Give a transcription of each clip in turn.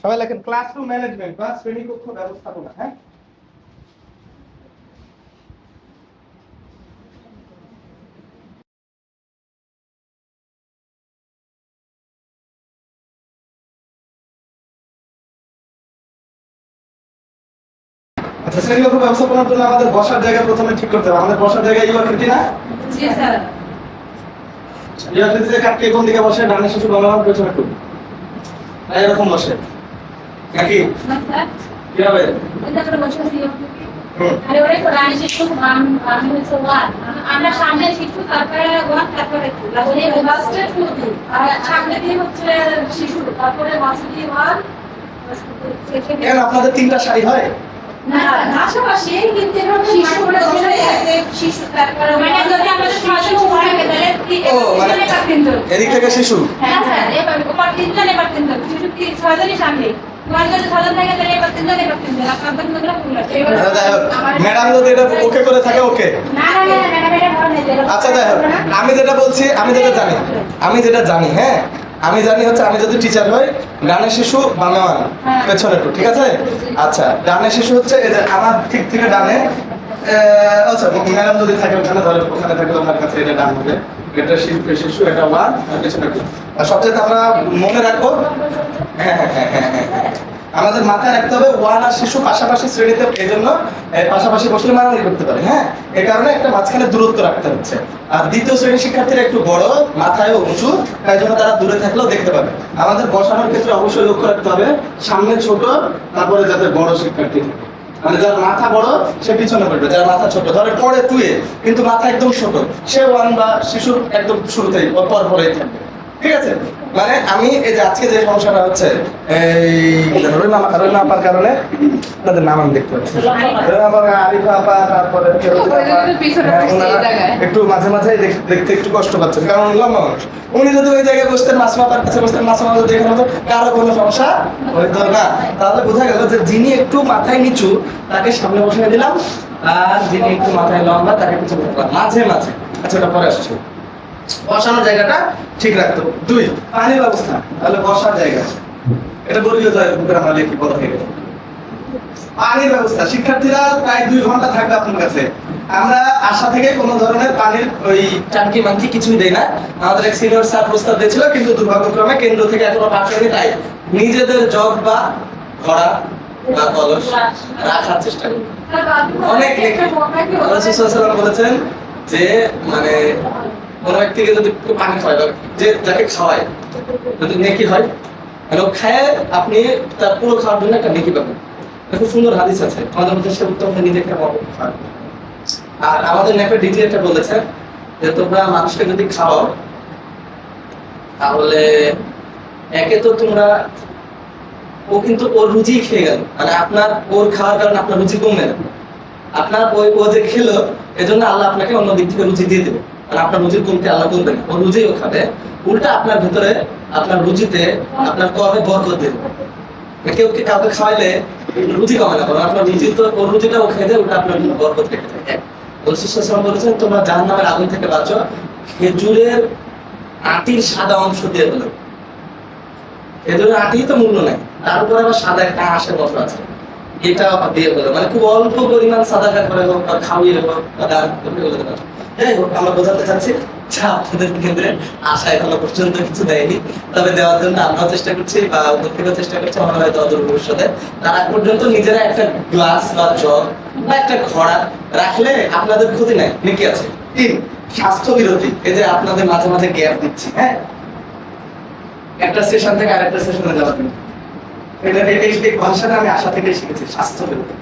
সবাই লেখেন classroom management বা শ্রেণীকক্ষ ব্যবস্থাপনা। হ্যাঁ, আচ্ছা, শ্রেণীকক্ষ ব্যবস্থাপনার জন্য আমাদের বসার জায়গা প্রথমে ঠিক করতে হবে। আমাদের বসার জায়গা এই আকৃতি না? জি স্যার। এই আকৃতিতে কাটকে কোন দিকে বসে? ডানে শিশু বাম পেছনে টুক, এরকম বসে নাকি? না স্যার, কিভাবে? এটা করে বসেছি। আরে ওরে তো রানী শিশু আমি হচ্ছে ওয়ান, আমরা সামনে শিশু, তারপরে ওয়ান, তারপরে টু, এই লাস্টে টু, আর সামনে দিয়ে হচ্ছে শিশু, তারপরে মাঝে দিয়ে ওয়ান। কেন আপনাদের তিনটা সারি হয়? না স্যার, আশেপাশে কিন্তু এভাবে শিশু করে বসে শিশু, তারপরে মানে যদি আমাদের শিশু থাকে তাহলে ও মানে এদিক থেকে শিশু। হ্যাঁ স্যার, এবার উপর তিনজন, এবার তিনজন, শিশু ছয়জনই সামনে। ম্যাডাম যদি এটা ওকে করে থাকে ওকে। আচ্ছা দেখো, আমি যেটা বলছি, আমি যেটা জানি হ্যাঁ, আমি জানি হচ্ছে আমি যদি টিচার হই, ডানে শিশু বামে ওয়ান পেছনে টু, ঠিক আছে? আচ্ছা, ডানে শিশু হচ্ছে এই যে আমার ঠিক থেকে ডানে, আচ্ছা ম্যাডাম যদি থাকে ওখানে, ধরো ওখানে থাকলে ওনার কাছে এটা ডান হবে, এটা শিশু, এটা ওয়ান আর পেছনে টু। আর সবচেয়ে আমরা মনে রাখবো, হ্যাঁ হ্যাঁ হ্যাঁ হ্যাঁ হ্যাঁ, আমাদের মাথায় রাখতে হবে ওয়ান আর শিশু পাশাপাশি শ্রেণীতে, এই জন্য পাশাপাশি বসলে মারামারি করতে পারে। হ্যাঁ, এই কারণে একটা মাঝখানে দূরত্ব রাখতে হচ্ছে। আর দ্বিতীয় শ্রেণীর শিক্ষার্থীরা একটু বড়, মাথায় উঁচু, তাই জন্য তারা দূরে থাকলেও দেখতে পাবে। আমাদের বসানোর ক্ষেত্রে অবশ্যই লক্ষ্য রাখতে হবে সামনে ছোট, তারপরে যাতে বড় শিক্ষার্থী থাকে। মানে যার মাথা বড় সে পিছনে পড়বে, যার মাথা ছোট ধরে পড়ে তুই কিন্তু মাথা একদম ছোট, সে ওয়ান বা শিশুর একদম শুরুতেই পরেই থাকবে। ঠিক আছে? মানে আমি এই যে আজকে যে সমস্যাটা হচ্ছে, এই রহিমা আপার কারণে তাদের নাম আমি দেখতে পাচ্ছি, আরিফা আপা, তারপরে একটু মাঝে মাঝে দেখতে একটু কষ্ট পাচ্ছেন, কারণ লম্বা মানুষ। উনি যদি ওই জায়গায় বসতেন, মাসমা আপার কাছে বসতেন, মাসমা যদি এখানে হতো, কারো কোনো সমস্যা হইতো না। তাহলে বোঝা গেল যে যিনি একটু মাথায় নিচু তাকে সামনে বসিয়ে দিলাম, আর যিনি একটু মাথায় লম্বা তাকে কিছু মাঝে মাঝে। আচ্ছা, ওটা পরে আসছে। বসানোর জায়গাটা ঠিক রাখতে হবে। দুই, পানির ব্যবস্থা। তাহলে বসার জায়গা, এটা বলিও যায় আমরা লিখি কথা থেকে। পানির ব্যবস্থা, শিক্ষার্থীরা প্রায় 2 ঘন্টা থাকবে আপনার কাছে। আমরা আশা থেকে কোনো ধরনের পানির ওই টাঙ্কি মাঙ্কি কিছুই দেই না। আমাদের এক সিনিয়র স্যার প্রস্তাব দিয়েছিল, কিন্তু দুর্ভাগ্যক্রমে কেন্দ্র থেকে এখনো পাঠায়নি। তাই নিজেদের জগ বা ঘড়া বা কলস রাখার চেষ্টা করি। অনেক বলেছেন যে মানে কোনো ব্যক্তিকে যদি পানি খাওয়ায়, যে যাকে খাওয়ায় যদি নেকি হয়, মানে খায় আপনি তার পুরো খাওয়ার জন্য একটা নেকি পাবেন। খুব সুন্দর হাদিস আছে আমাদের মধ্যে, সে উত্তম নিজে খাওয়া। আর আমাদের নেপে ডিজি এটা বলেছে যে তোমরা মানুষকে যদি খাও তাহলে একে তো তোমরা, ও কিন্তু ওর রুচি খেয়ে গেল, মানে আপনার ওর খাওয়ার কারণে আপনার রুচি কমবে না। আপনার ও যে খেলো এজন্য আল্লাহ আপনাকে অন্য দিক থেকে রুচি দিয়ে দেবে, মানে আপনার রুচির কমতে আল্লাহ করবে না, ও রুচিও খাবে। উল্টা আপনার ভেতরে, আপনার রুচিতে, আপনার কর্মে বরকত দেবে। কেউ কাউকে খাওয়াইলে রুচি কমে না, আপনার রুচি তো, ওর রুচিটা ও খেয়ে দেয়, ওটা আপনার বরকত রেখে থাকে। বলেছেন তোমরা জাহান্নামের আগুন থেকে বাঁচো খেজুরের আটির সাদা অংশ দিয়ে বলো। খেজুরের আটি তো মূল্য নাই, তার উপরে আবার সাদা একটা আঁশের মতো আছে, এটা দিয়ে বলো। মানে খুব অল্প পরিমাণ সাদাকা করে হোক বা খাওয়িয়ে হোক বা দান করে বলতে পারো। যাই হোক, আমরা বোঝাতে চাচ্ছি আপনাদের কেন্দ্রে আশা এখনো পর্যন্ত কিছু দেয়নি, তবে দেওয়ার জন্য আমরাও চেষ্টা করছি বা ওদের থেকেও চেষ্টা করছি। আমরা হয়তো অদূর ভবিষ্যতে তার আগ পর্যন্ত নিজেরা একটা গ্লাস বা জগ বা একটা ঘড়া রাখলে আপনাদের ক্ষতি নাই, নাকি আছে। 3, স্বাস্থ্য বিরতি। এই যে আপনাদের মাঝে মাঝে গ্যাপ দিচ্ছি, হ্যাঁ, একটা সেশন থেকে আরেকটা সেশনে যাওয়ার জন্য। এই ভাষাটা আমি আশা থেকেই শিখেছি, স্বাস্থ্য বিরতি।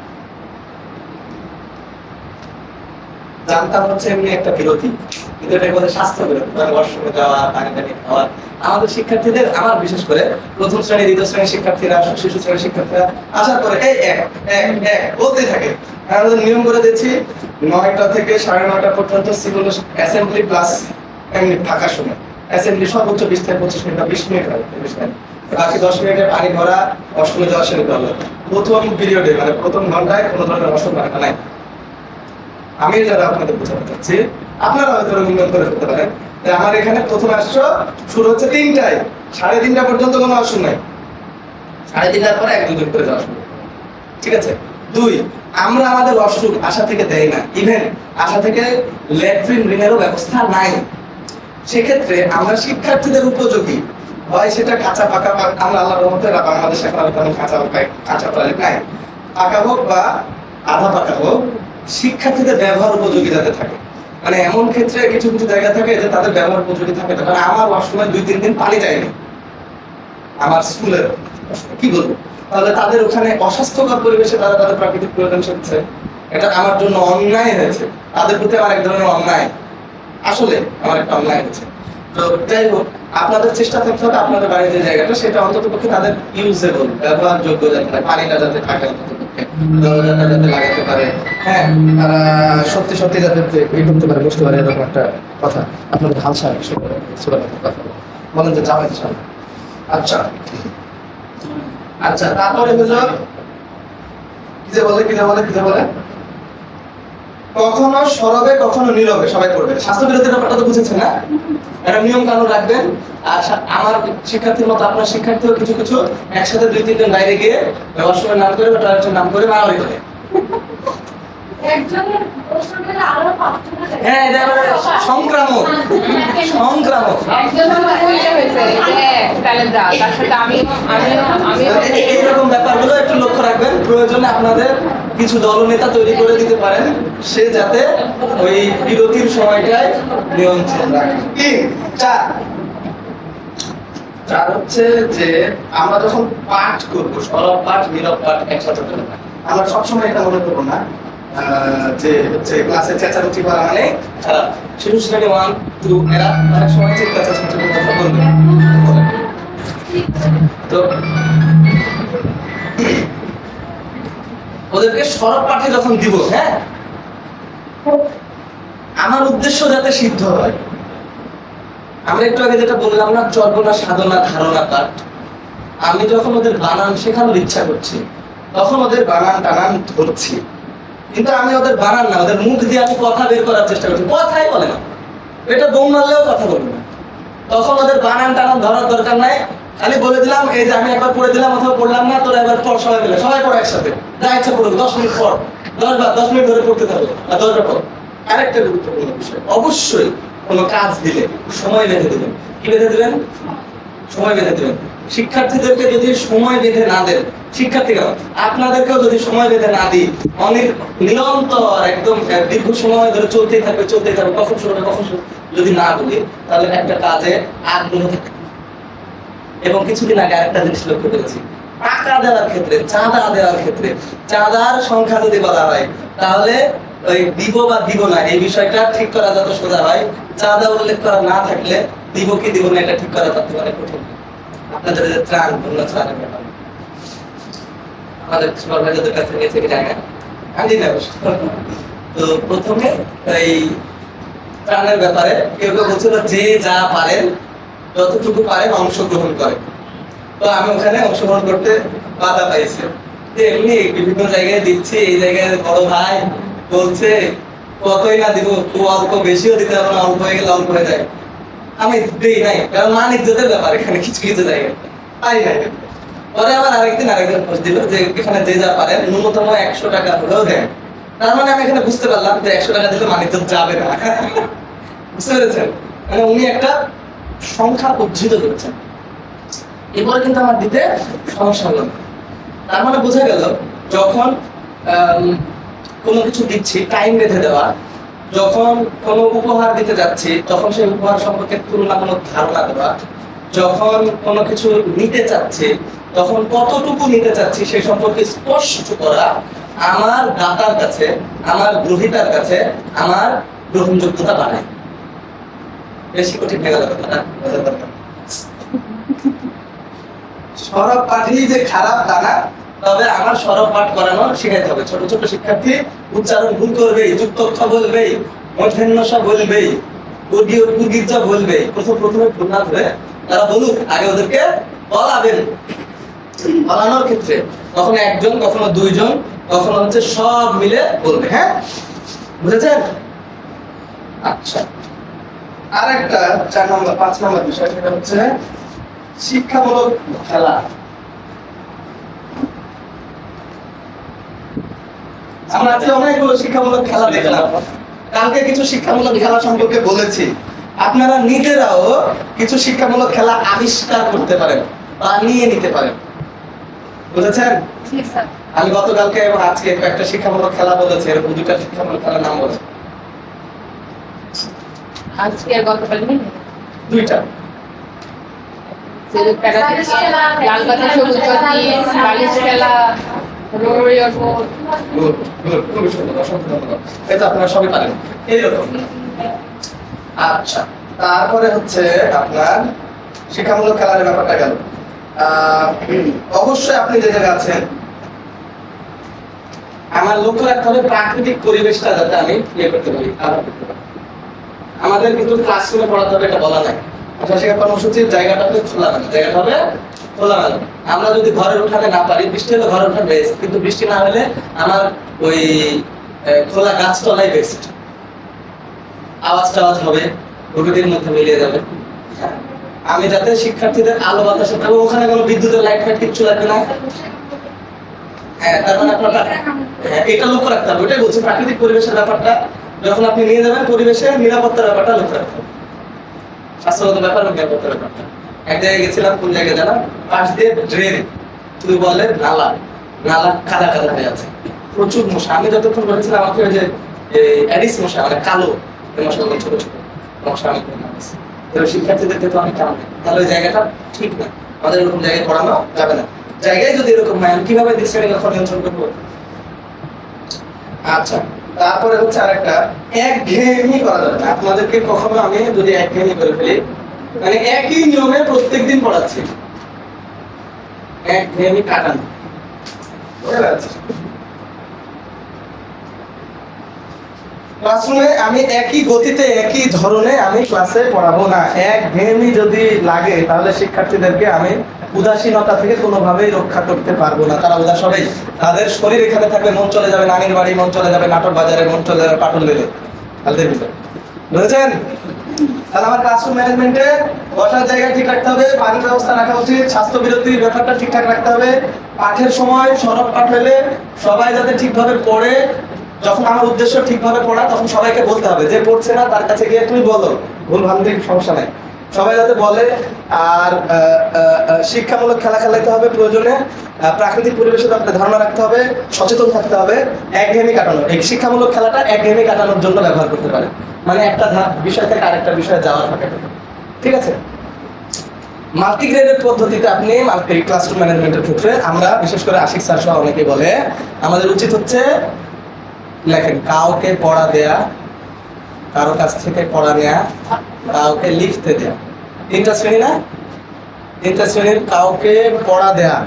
জানতাম হচ্ছে এমনি একটা বিরতি, কিন্তু এটা বলে স্বাস্থ্য বিরতি, মানে ওয়াশরুমে যাওয়া, পানি টানি খাওয়া। আমাদের শিক্ষার্থীদের, আমার বিশেষ করে প্রথম শ্রেণী, দ্বিতীয় শ্রেণীর শিক্ষার্থীরা, শিশু শ্রেণীর শিক্ষার্থীরা আসার পরে এই এক বলতে থাকে। আমাদের নিয়ম করে দিয়েছি 9টা থেকে 9:30 পর্যন্ত সিভিল অ্যাসেম্বলি প্লাস এমনি ফাঁকার সময়। অ্যাসেম্বলি সর্বোচ্চ 20 থেকে 25 মিনিট, 20 মিনিট হয়, বাকি 10 মিনিটে পানি ভরা, ওয়াশরুমে যাওয়া শুরু করলো। প্রথম পিরিয়ডে মানে প্রথম ঘন্টায় কোনো ধরনের ওয়াশরুম রাখা নাই। আমি যারা আপনাদের বোঝাতে চাচ্ছি, আপনারা হয়তো নিয়ম করে ফেলতে পারেন যে আমার এখানে প্রথম আসছো শুরু হচ্ছে 3টায়, 3:30 পর্যন্ত কোনো ওয়াশরুম নাই। 3:30টার পরে 1-2 করে যাওয়া শুরু করবে। ঠিক আছে। 2, আমরা আমাদের ওয়াশরুম আশা থেকে দেই না, ইভেন আশা থেকে ল্যাট্রিন রিনেরও ব্যবস্থা নাই। সেক্ষেত্রে আমরা শিক্ষার্থীদের উপযোগী হয় সেটা কাঁচা পাকা, আমরা আল্লাহর রহমতে বাংলাদেশে এখন আর তেমন কাঁচা টয়লেট নাই, পাকা হোক বা আধা পাকা হোক, শিক্ষার্থীদের ব্যবহার উপযোগী যাতে থাকে। মানে এমন ক্ষেত্রে কিছু কিছু জায়গা থাকে যে তাদের ব্যবহার উপযোগী থাকে না। কারণ আমার ওয়াশরুমে 2-3 দিন পানি যায়নি আমার স্কুলের, কি বলবো, তাহলে তাদের ওখানে অস্বাস্থ্যকর পরিবেশে তারা তাদের প্রাকৃতিক প্রয়োজন সেরছে, এটা আমার জন্য অন্যায় হয়েছে, তাদের প্রতি আমার এক ধরনের অন্যায়, আসলে আমার একটা অন্যায় হয়েছে। তো যাই হোক, আপনাদের চেষ্টা থাকতে হবে আপনাদের বাড়ির যে জায়গাটা সেটা অন্তত পক্ষে তাদের ইউজেবল, ব্যবহারযোগ্য যাতে পানিটা যাতে থাকে, অন্তত পক্ষে দরজাটা যাতে লাগাতে পারে, হ্যাঁ, তারা সত্যি সত্যি যাতে এই করতে পারে, বুঝতে পারে, এরকম একটা কথা আপনাদের হালসা কথা বলেন যে যাবেন। আচ্ছা আচ্ছা, তারপরে হুজুর কি যে বলে কখনো সরবে কখনো নীরবে সবাই করবে। স্বাস্থ্য বিরতির ব্যাপারটা তো বুঝেছেন না? একটা নিয়ম কানুন রাখবেন। আর আমার শিক্ষার্থীর মতো আপনার শিক্ষার্থীও কিছু কিছু একসাথে 2-3 জন বাইরে গিয়ে ওয়াশরুমের নাম করে বা টয়লেটের নাম করে মারামারি করে। একজনের প্রশ্ন করে আরো 5 জন আছে। হ্যাঁ, এটা আবার সংক্রামক। এইরকম ব্যাপারগুলো একটু লক্ষ্য রাখবেন। প্রয়োজনে আপনাদের কিছু দলনেতা তৈরি করে দিতে পারেন, সে যাতে ওই বিরতির সময়টায় নিয়ন্ত্রণ রাখে। 4 হচ্ছে যে আমরা যখন পাঠ করবো, সরব পাঠ নীরব পাঠ একসাথে করবো, আমরা সবসময় এটা মনে করবো না যে হচ্ছে ক্লাসে চেঁচামেচি করা মানে খারাপ। শিশু শ্রেণী 1-2 এরা অনেক সময় চিৎকার চেঁচামেচি করে কথা বলবে। তো ওদেরকে সরব পাঠে যখন দিব, হ্যাঁ, আমার উদ্দেশ্য যাতে সিদ্ধ হয়। আমরা একটু আগে যেটা বললাম না, চর্বনা সাধনা ধারণা পাঠ, আমি যখন ওদের বানান শেখানোর ইচ্ছা করছি তখন ওদের বানান টানান ধরছি, কিন্তু আমি ওদের বানান না, ওদের মুখ দিয়ে আমি কথা বের করার চেষ্টা করছি, কথাই বলে না, এটা বোম মারলেও কথা বলবে না। তখন ওদের বানান টানান ধরার দরকার নাই, খালি বলে দিলাম এই যে আমি একবার পড়ে দিলাম অথবা পড়লাম না, তোরা এবার পড়, সবাই মিলে সবাই পড়ো একসাথে, যা ইচ্ছা পড়বে, 10 মিনিট পর, 10 মিনিট ধরে পড়তে থাকবে, আর 10টা পর। আরেকটা গুরুত্বপূর্ণ বিষয়, অবশ্যই কোনো কাজ দিলে সময় বেঁধে দিবেন। কি বেঁধে দিবেন? সময় বেঁধে দিবেন। শিক্ষার্থীদেরকে যদি সময় বেঁধে না দেন, শিক্ষার্থীরা আপনাদেরকেও যদি সময় বেঁধে না দিই, অনেক নিরন্তর একদম দীর্ঘ সময় ধরে চলতেই থাকবে, কখন শুরু হবে কখন শুরু, যদি না বলি তাহলে একটা কাজে আগ্রহ থাকে। এবং কিছুদিন আগে আরেকটা জিনিস লক্ষ্য করেছি, টাকা দেওয়ার ক্ষেত্রে, চাঁদা দেওয়ার ক্ষেত্রে, চাঁদার সংখ্যা যদি বলা হয় তাহলে ওই দিব বা দিব না এই বিষয়টা ঠিক করা যত সোজা হয়, চাঁদা উল্লেখ করা না থাকলে দিব কি দিব না এটা ঠিক করা তত মানে কঠিন। আপনাদের যে ত্রাণ, পূর্ণ ত্রাণের ব্যাপার আমাদের সুপারভাইজারদের কাছে নিয়ে থেকে যায় না, আমি না। তো প্রথমে এই ত্রাণের ব্যাপারে কেউ কেউ বলছিল যে যা পারেন যতটুকু পারেন অংশগ্রহণ করে। তো আমি ওখানে অংশগ্রহণ করতে বাধা পাইছি, যে এমনি বিভিন্ন জায়গায় দিচ্ছি, এই জায়গায় বড় ভাই বলছে কতই না দিব, খুব অল্প, বেশিও দিতে হবে না, অল্প হয়ে গেলে অল্প হয়ে যায়, আমি দিই নাই, কারণ মান ইজ্জতের ব্যাপার এখানে কিছু কিছু জায়গায় পাই নাই। পরে আবার আরেকজন পোস্ট দিল যে এখানে যে যা পারেন ন্যূনতম 100 টাকা হলেও দেন। তার মানে আমি এখানে বুঝতে পারলাম যে 100 টাকা দিলে মান ইজ্জত যাবে না। বুঝতে পেরেছেন? মানে উনি একটা সংখ্যা উজ্জিত করেছেন, এরপরে কিন্তু আমার দিতে সমস্যা হলো। তার মানে বোঝা গেল যখন কোনো কিছু দিচ্ছি টাইম বেঁধে দেওয়া, যখন কোনো উপহার দিতে যাচ্ছি তখন সেই উপহার সম্পর্কে তুলনামূলক ধারণা দেওয়া, যখন কোনো কিছু নিতে চাচ্ছি তখন কতটুকু নিতে চাচ্ছি সেই সম্পর্কে স্পষ্ট করা, আমার দাতার কাছে, আমার গ্রহীতার কাছে আমার গ্রহণযোগ্যতা বাড়ায়। বেশি কঠিন হয়ে গেল কথাটা। সরব পাঠই যে খারাপ তা না, তবে আমার সরব পাঠ করানো শেখাইতে হবে। ছোট ছোট শিক্ষার্থী উচ্চারণ ভুল করবেই, যুক্তক্ষ বলবেই, মধ্যাহ্নসা বলবেই, উর্গীর্যা বলবেই। প্রথমে ভুল না ধরে তারা বলুক, আগে ওদেরকে বলাবেন। বলানোর ক্ষেত্রে কখনো একজন, কখনো 2 জন, কখনো হচ্ছে সব মিলে বলবে। হ্যাঁ, বুঝেছেন? আচ্ছা, আর একটা 5 নম্বর বিষয়, সেটা হচ্ছে শিক্ষামূলক খেলা। আমরা আজকে অনেকগুলো শিক্ষামূলক খেলা দেখলাম, কালকে কিছু শিক্ষামূলক খেলা সম্পর্কে বলেছি। আপনারা নিজেরাও কিছু শিক্ষামূলক খেলা আবিষ্কার করতে পারেন বা নিয়ে নিতে পারেন, বুঝেছেন? আমি গতকালকে এবং আজকে একটা শিক্ষামূলক খেলা বলেছি, এরকম দুইটা শিক্ষামূলক খেলার নাম বলেছি। আজকে আর গতকাল নেই দুইটা লাল পাতা সবুজ পাতি বালিশ খেলা রোড়ি ওঠো গুড গুড, খুবই সুন্দর, অসংখ্য ধন্যবাদ। এটা আপনারা সবাই পারেন এইরকম। আচ্ছা, তারপরে হচ্ছে আপনার শিক্ষামূলক খেলার ব্যাপারটা গেল। অবশ্যই আপনি যে জায়গায় আছেন আমার লক্ষ্য রাখতে হবে প্রাকৃতিক পরিবেশটা যাতে আমি ইয়ে করতে পারি, ব্যবহার করতে পারি। আমাদের কিন্তু ক্লাসরুমে পড়াতে হবে এটা বলা নাই, ভাষা শেখার কর্মসূচির জায়গাটা হবে খোলামেলা, জায়গাটা হবে খোলামেলা। আমরা যদি ঘরের উঠানে না পারি, বৃষ্টি হলে ঘরের উঠান বেস্ট, কিন্তু বৃষ্টি না হলে আমার ওই খোলা গাছতলাই বেস্ট। আওয়াজ টাওয়াজ হবে, প্রকৃতির মধ্যে মিলিয়ে যাবে। আমি যাতে শিক্ষার্থীদের আলো বাতাসে থাকবো, ওখানে কোনো বিদ্যুতের লাইট ফাইট কিচ্ছু লাগবে না। হ্যাঁ, তার মানে আপনার এটা লক্ষ্য রাখতে হবে। ওটাই বলছি, প্রাকৃতিক পরিবেশের ব্যাপারটা যখন আপনি নিয়ে যাবেন, পরিবেশের নিরাপত্তার ব্যাপারটা লক্ষ্য রাখতে হবে, স্বাস্থ্যগত ব্যাপার এবং নিরাপত্তার ব্যাপারটা। এক জায়গায় গেছিলাম, কোন জায়গায় জানা, পাশ দিয়ে ড্রেন, তুই বললে নালা, নালা কাদা কাদা হয়ে আছে, প্রচুর মশা। আমি যতক্ষণ বলেছিলাম আমাকে ওই যে অ্যাডিস মশা, মানে কালো মশাগুলো, ছোট ছোট মশা, আমি তো শিক্ষার্থীদেরকে তো আমি কারণ, তাহলে ওই জায়গাটা ঠিক না, আমাদের এরকম জায়গায় পড়ানো যাবে না। জায়গায় যদি এরকম হয়, আমি কিভাবে শ্রেণী কক্ষ নিয়ন্ত্রণ করবো? আচ্ছা, তারপরে হচ্ছে আরেকটা, একঘেয়েমি করা যাবে না। আপনাদেরকে কখনো আমি যদি একঘেয়েমি করে ফেলি, মানে একই নিয়মে প্রত্যেকদিন পড়াচ্ছি, একঘেয়েমি কাটানো, বুঝতে পারছি? ক্লাসরুমে আমি একই গতিতে একই ধরনে আমি ক্লাসে পড়াবো না। একঘেয়েমি যদি লাগে তাহলে শিক্ষার্থীদেরকে আমি উদাসীনতা থেকে কোনোভাবেই রক্ষা করতে পারবো না। তারা উদাস হবেই, তাদের শরীর এখানে থাকবে, মন চলে যাবে নানির বাড়ি, মন চলে যাবে নাটক বাজারে, মন চলে যাবে পাটল বেলে, তাদের ভিতরে, বুঝেছেন? তাহলে আমার ক্লাসরুম ম্যানেজমেন্টে বসার জায়গা ঠিক রাখতে হবে, পানির ব্যবস্থা রাখা উচিত, স্বাস্থ্য বিরতির ব্যাপারটা ঠিকঠাক রাখতে হবে, পাঠের সময় সরব পাঠ হলে সবাই যাতে ঠিকভাবে পড়ে। যখন আমার উদ্দেশ্য ঠিকভাবে পড়া, তখন সবাইকে বলতে হবে, যে পড়ছে না তার কাছে গিয়ে তুই বলো, ভুল ভ্রান্তির সমস্যা নাই, সবাই যাতে বলে। আর শিক্ষামূলক খেলা খেলাইতে হবে প্রয়োজনে, প্রাকৃতিক পরিবেশের ব্যাপারে ধারণা রাখতে হবে, সচেতন থাকতে হবে। একঘেয়েমি কাটানো, এই শিক্ষামূলক খেলাটা একঘেয়েমি কাটানোর জন্য ব্যবহার করতে পারে, মানে একটা বিষয় থেকে আরেকটা বিষয়ে যাওয়া থাকে, ঠিক আছে? মাল্টিগ্রেডের পদ্ধতিতে আপনি ক্লাসরুম ম্যানেজমেন্টের ক্ষেত্রে আমরা বিশেষ করে আশিক স্যার সহ অনেকে বলে আমাদের উচিত হচ্ছে, লেখেন, কাউকে পড়া দেয়া, কারো কাছ থেকে পড়া নেয়া, কাউকে লিখতে দেয়া। তিনটা শ্রেণী না? তিনটা শ্রেণীর, কাউকে পড়া দেয়া,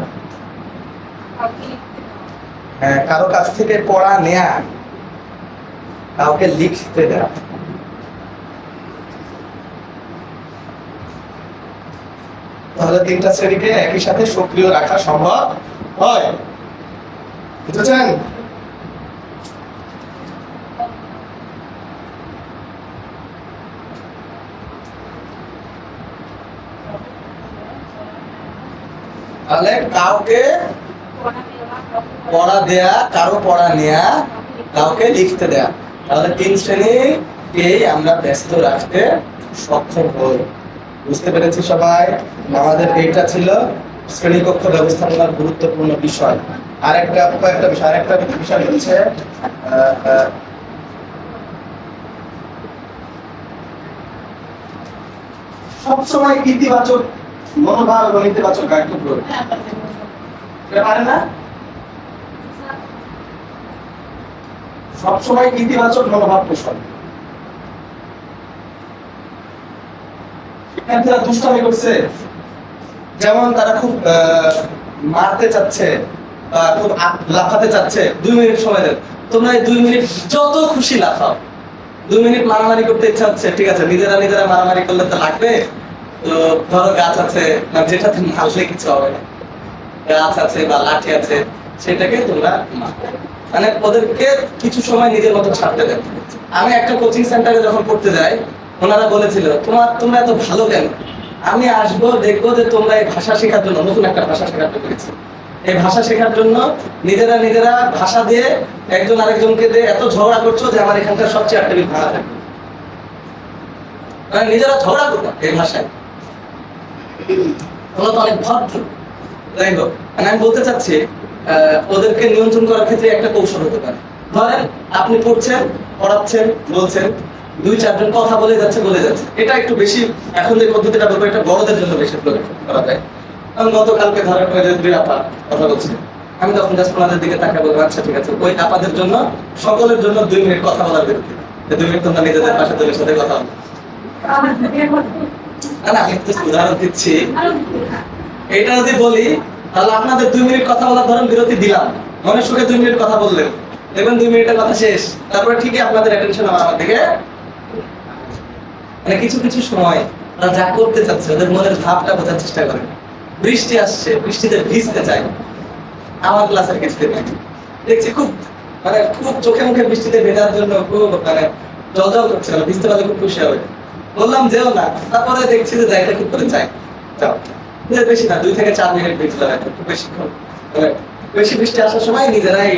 হ্যাঁ, কারো কাছ থেকে পড়া নেয়া, কাউকে লিখতে দেয়া। তাহলে তিনটা শ্রেণীকে একই সাথে সক্রিয় রাখা সম্ভব হয়, বুঝেছেন? তাহলে কাউকে পড়া দেয়া, কারো পড়া নেয়া, কাউকে লিখতে দেয়া, তাহলে তিন শ্রেণীকেই আমরা ব্যস্ত রাখতে সক্ষম হই। বুঝতে পেরেছি সবাই? আমাদের এইটা ছিল শ্রেণীকক্ষ ব্যবস্থাপনার গুরুত্বপূর্ণ বিষয়। কয়েকটা বিষয় হচ্ছে সবসময় ইতিবাচক মনোভাব এবং ইতিবাচক কার্য প্রয়োগ, এটা পারে না? সবসময় ইতিবাচক মনোভাব পোষণ। শিক্ষার্থীরা দুষ্টামি করছে, যেমন তারা খুব মারতে চাচ্ছে বা খুব লাফাতে চাচ্ছে, 2 মিনিট সময় দেন, তোমরা এই 2 মিনিট যত খুশি লাফাও। 2 মিনিট মারামারি করতে ইচ্ছা হচ্ছে, ঠিক আছে, নিজেরা মারামারি করলে তো লাগবে। তো ধরো গাছ আছে, যেটাতে মারলে কিছু হবে না, গাছ আছে বা লাঠি আছে, সেটাকে তোমরা মানে ওদেরকে কিছু সময় নিজের মতো ছাড়তে দেন। আমি একটা কোচিং সেন্টারে যখন পড়তে যাই, ওনারা বলেছিল, তোমরা এত ভালো কেন? আমি আসবো, দেখবো যে তোমরা এই ভাষা শেখার জন্য, নতুন একটা ভাষা শেখার জন্য গেছি, এই ভাষা শেখার জন্য নিজেরা ভাষা দিয়ে একজন আরেকজনকে দিয়ে এত ঝগড়া করছো যে আমার এখানকার সব চেয়ার টেবিল ভাঙা থাকবে, মানে নিজেরা ঝগড়া করবো এই ভাষায়। তোমরা তো অনেক ভদ্র। যাই হোক, মানে আমি বলতে চাচ্ছি ওদেরকে নিয়ন্ত্রণ করার ক্ষেত্রে একটা কৌশল হতে পারে। ধরেন আপনি পড়ছেন, পড়াচ্ছেন, বলছেন, 2-4 জন কথা বলে যাচ্ছে। এটা একটু বেশি, এখন যে পদ্ধতিটা বলবো এটা বড়দের জন্য বেশি প্রয়োগ করা যায়। আমি গতকালকে ধরেন ওই যে 2 আপা কথা বলছি, আমি তখন জাস্ট ওনাদের দিকে তাকিয়ে বলবো আচ্ছা ঠিক আছে, ওই আপাদের জন্য সকলের জন্য 2 মিনিট কথা বলার বিরতি, 2 মিনিট তোমরা নিজেদের পাশে তোদের সাথে কথা বলো। না আমি একটু উদাহরণ দিচ্ছি। এটা যদি বলি তাহলে আপনাদের 2 মিনিট কথা বলার ধরেন বিরতি দিলাম, মনের সুখে 2 মিনিট কথা বললেন, দেখবেন 2 মিনিটের কথা শেষ, তারপরে ঠিকই আপনাদের অ্যাটেনশন আমার দিকে। মানে কিছু সময় তারা যা করতে চাচ্ছে ওদের মনের ভাবটা বোঝার চেষ্টা করেন। বৃষ্টি আসছে, বৃষ্টিতে ভিজতে চাই, আমার ক্লাসের কিছুদিন দেখছি খুব চোখে মুখে বৃষ্টিতে ভেজার জন্য খুব জল করছিল, ভিজতে পারলে খুব খুশি হবে। বললাম যেও না, তারপরে দেখছি যে যাইটা খুব করে চাই, যাও। বেশি না, 2 থেকে 4 মিনিট ভিজলাম, খুব বেশিক্ষণ। বেশি বৃষ্টি আসার সময় নিজেরাই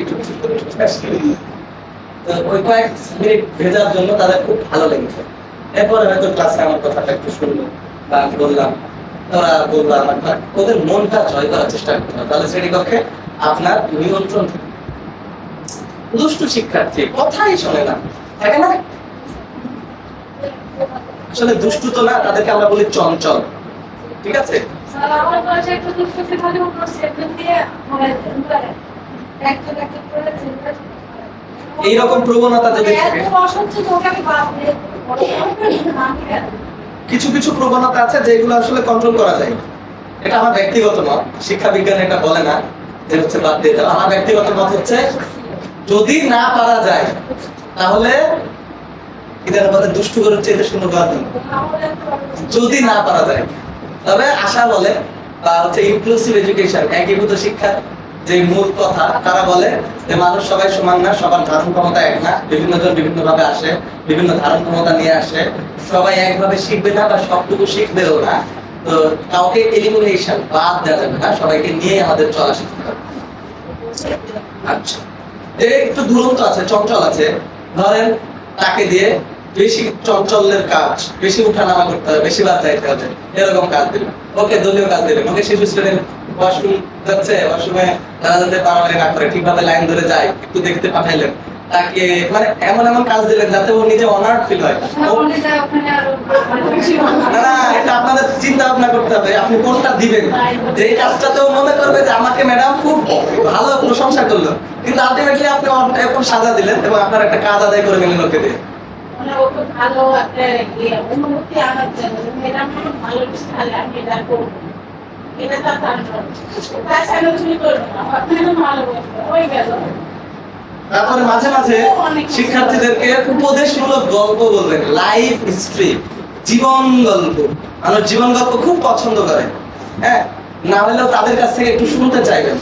ওই কয়েক মিনিট ভেজার জন্য তাদের খুব ভালো লেগেছে। এরপরে হয়তো ক্লাসে আমার কথাটা একটু শুনলো বা আমি বললাম, ওরা বললো আমার, ওদের মনটা জয় করার চেষ্টা করতে হবে, তাহলে শ্রেণীকক্ষে আপনার নিয়ন্ত্রণ থাকে। দুষ্টু শিক্ষার্থী কথাই শোনে না, থাকে না? আসলে দুষ্টু তো না, তাদেরকে আমরা বলি চঞ্চল, ঠিক আছে? আমার বয়সে একটু দুষ্টু শেখালে সেগুলো দিয়ে এইরকম প্রবণতা যদি থাকে, কিছু প্রবণতা আছে যেগুলো আসলে কন্ট্রোল করা যায়। এটা আমার ব্যক্তিগত মত, শিক্ষা বিজ্ঞান এটা বলে না যে হচ্ছে বাদ দিয়ে দাও। আমার ব্যক্তিগত মত হচ্ছে যদি না পারা যায় তাহলে এদের বলে দুষ্টু করে চেয়ে সুন্দর বাদ দিন, যদি না পারা যায়। তবে আশা বলে বা হচ্ছে ইনক্লুসিভ এডুকেশন, একীভূত শিক্ষা যে মূল কথা, তারা বলে যে মানুষ সবাই সমান না, সবার ধারণ ক্ষমতা এক না, বিভিন্ন জন বিভিন্ন ভাবে আসে, বিভিন্ন ধারণ ক্ষমতা নিয়ে আসে, সবাই একভাবে শিখবে না বা সবটুকু শিখবেও না। তো কাউকে এলিমিনেশন বাদ দেওয়া যাবে না, সবাইকে নিয়ে আমাদের চলা শিখতে হবে। আচ্ছা, যে একটু দুরন্ত আছে, চঞ্চল আছে, ধরেন তাকে দিয়ে বেশি চঞ্চলের কাজ, বেশি উঠানামা করতে হবে, বেশি বার যাইতে হবে, এরকম কাজ দিলেন। ওকে দলীয় কাজ দিলেন, ওকে শিশু শ্রেণীর ওয়াশরুম যাচ্ছে, ওয়াশরুমে তারা যাতে পারামারি না করে, ঠিকভাবে লাইন ধরে যায়, একটু দেখতে পাঠাইলেন। তাকে মানে এমন কাজ দিলেন যাতে ও নিজে অনার্ড ফিল হয়। না, এটা আপনাদের চিন্তা ভাবনা করতে হবে আপনি কোনটা দিবেন। যে কাজটাতে ও মনে করবে যে আমাকে ম্যাডাম খুব ভালো প্রশংসা করলো, কিন্তু আলটিমেটলি আপনি এরকম সাজা দিলেন এবং আপনার একটা কাজ আদায় করে নিলেন ওকে দিয়ে। ভালো একটা অনুভূতি আনার জন্য ম্যাডাম ভালো শিখালে আমি এটা করবো, এটা তার হয়ে গেল। তারপরে মাঝে মাঝে শিক্ষার্থীদেরকে উপদেশমূলক গল্প বলবেন, লাইফ হিস্ট্রি, জীবন গল্প। মানুষ জীবন গল্প খুব পছন্দ করে, হ্যাঁ, না হলেও তাদের কাছ থেকে একটু শুনতে চাইবেন।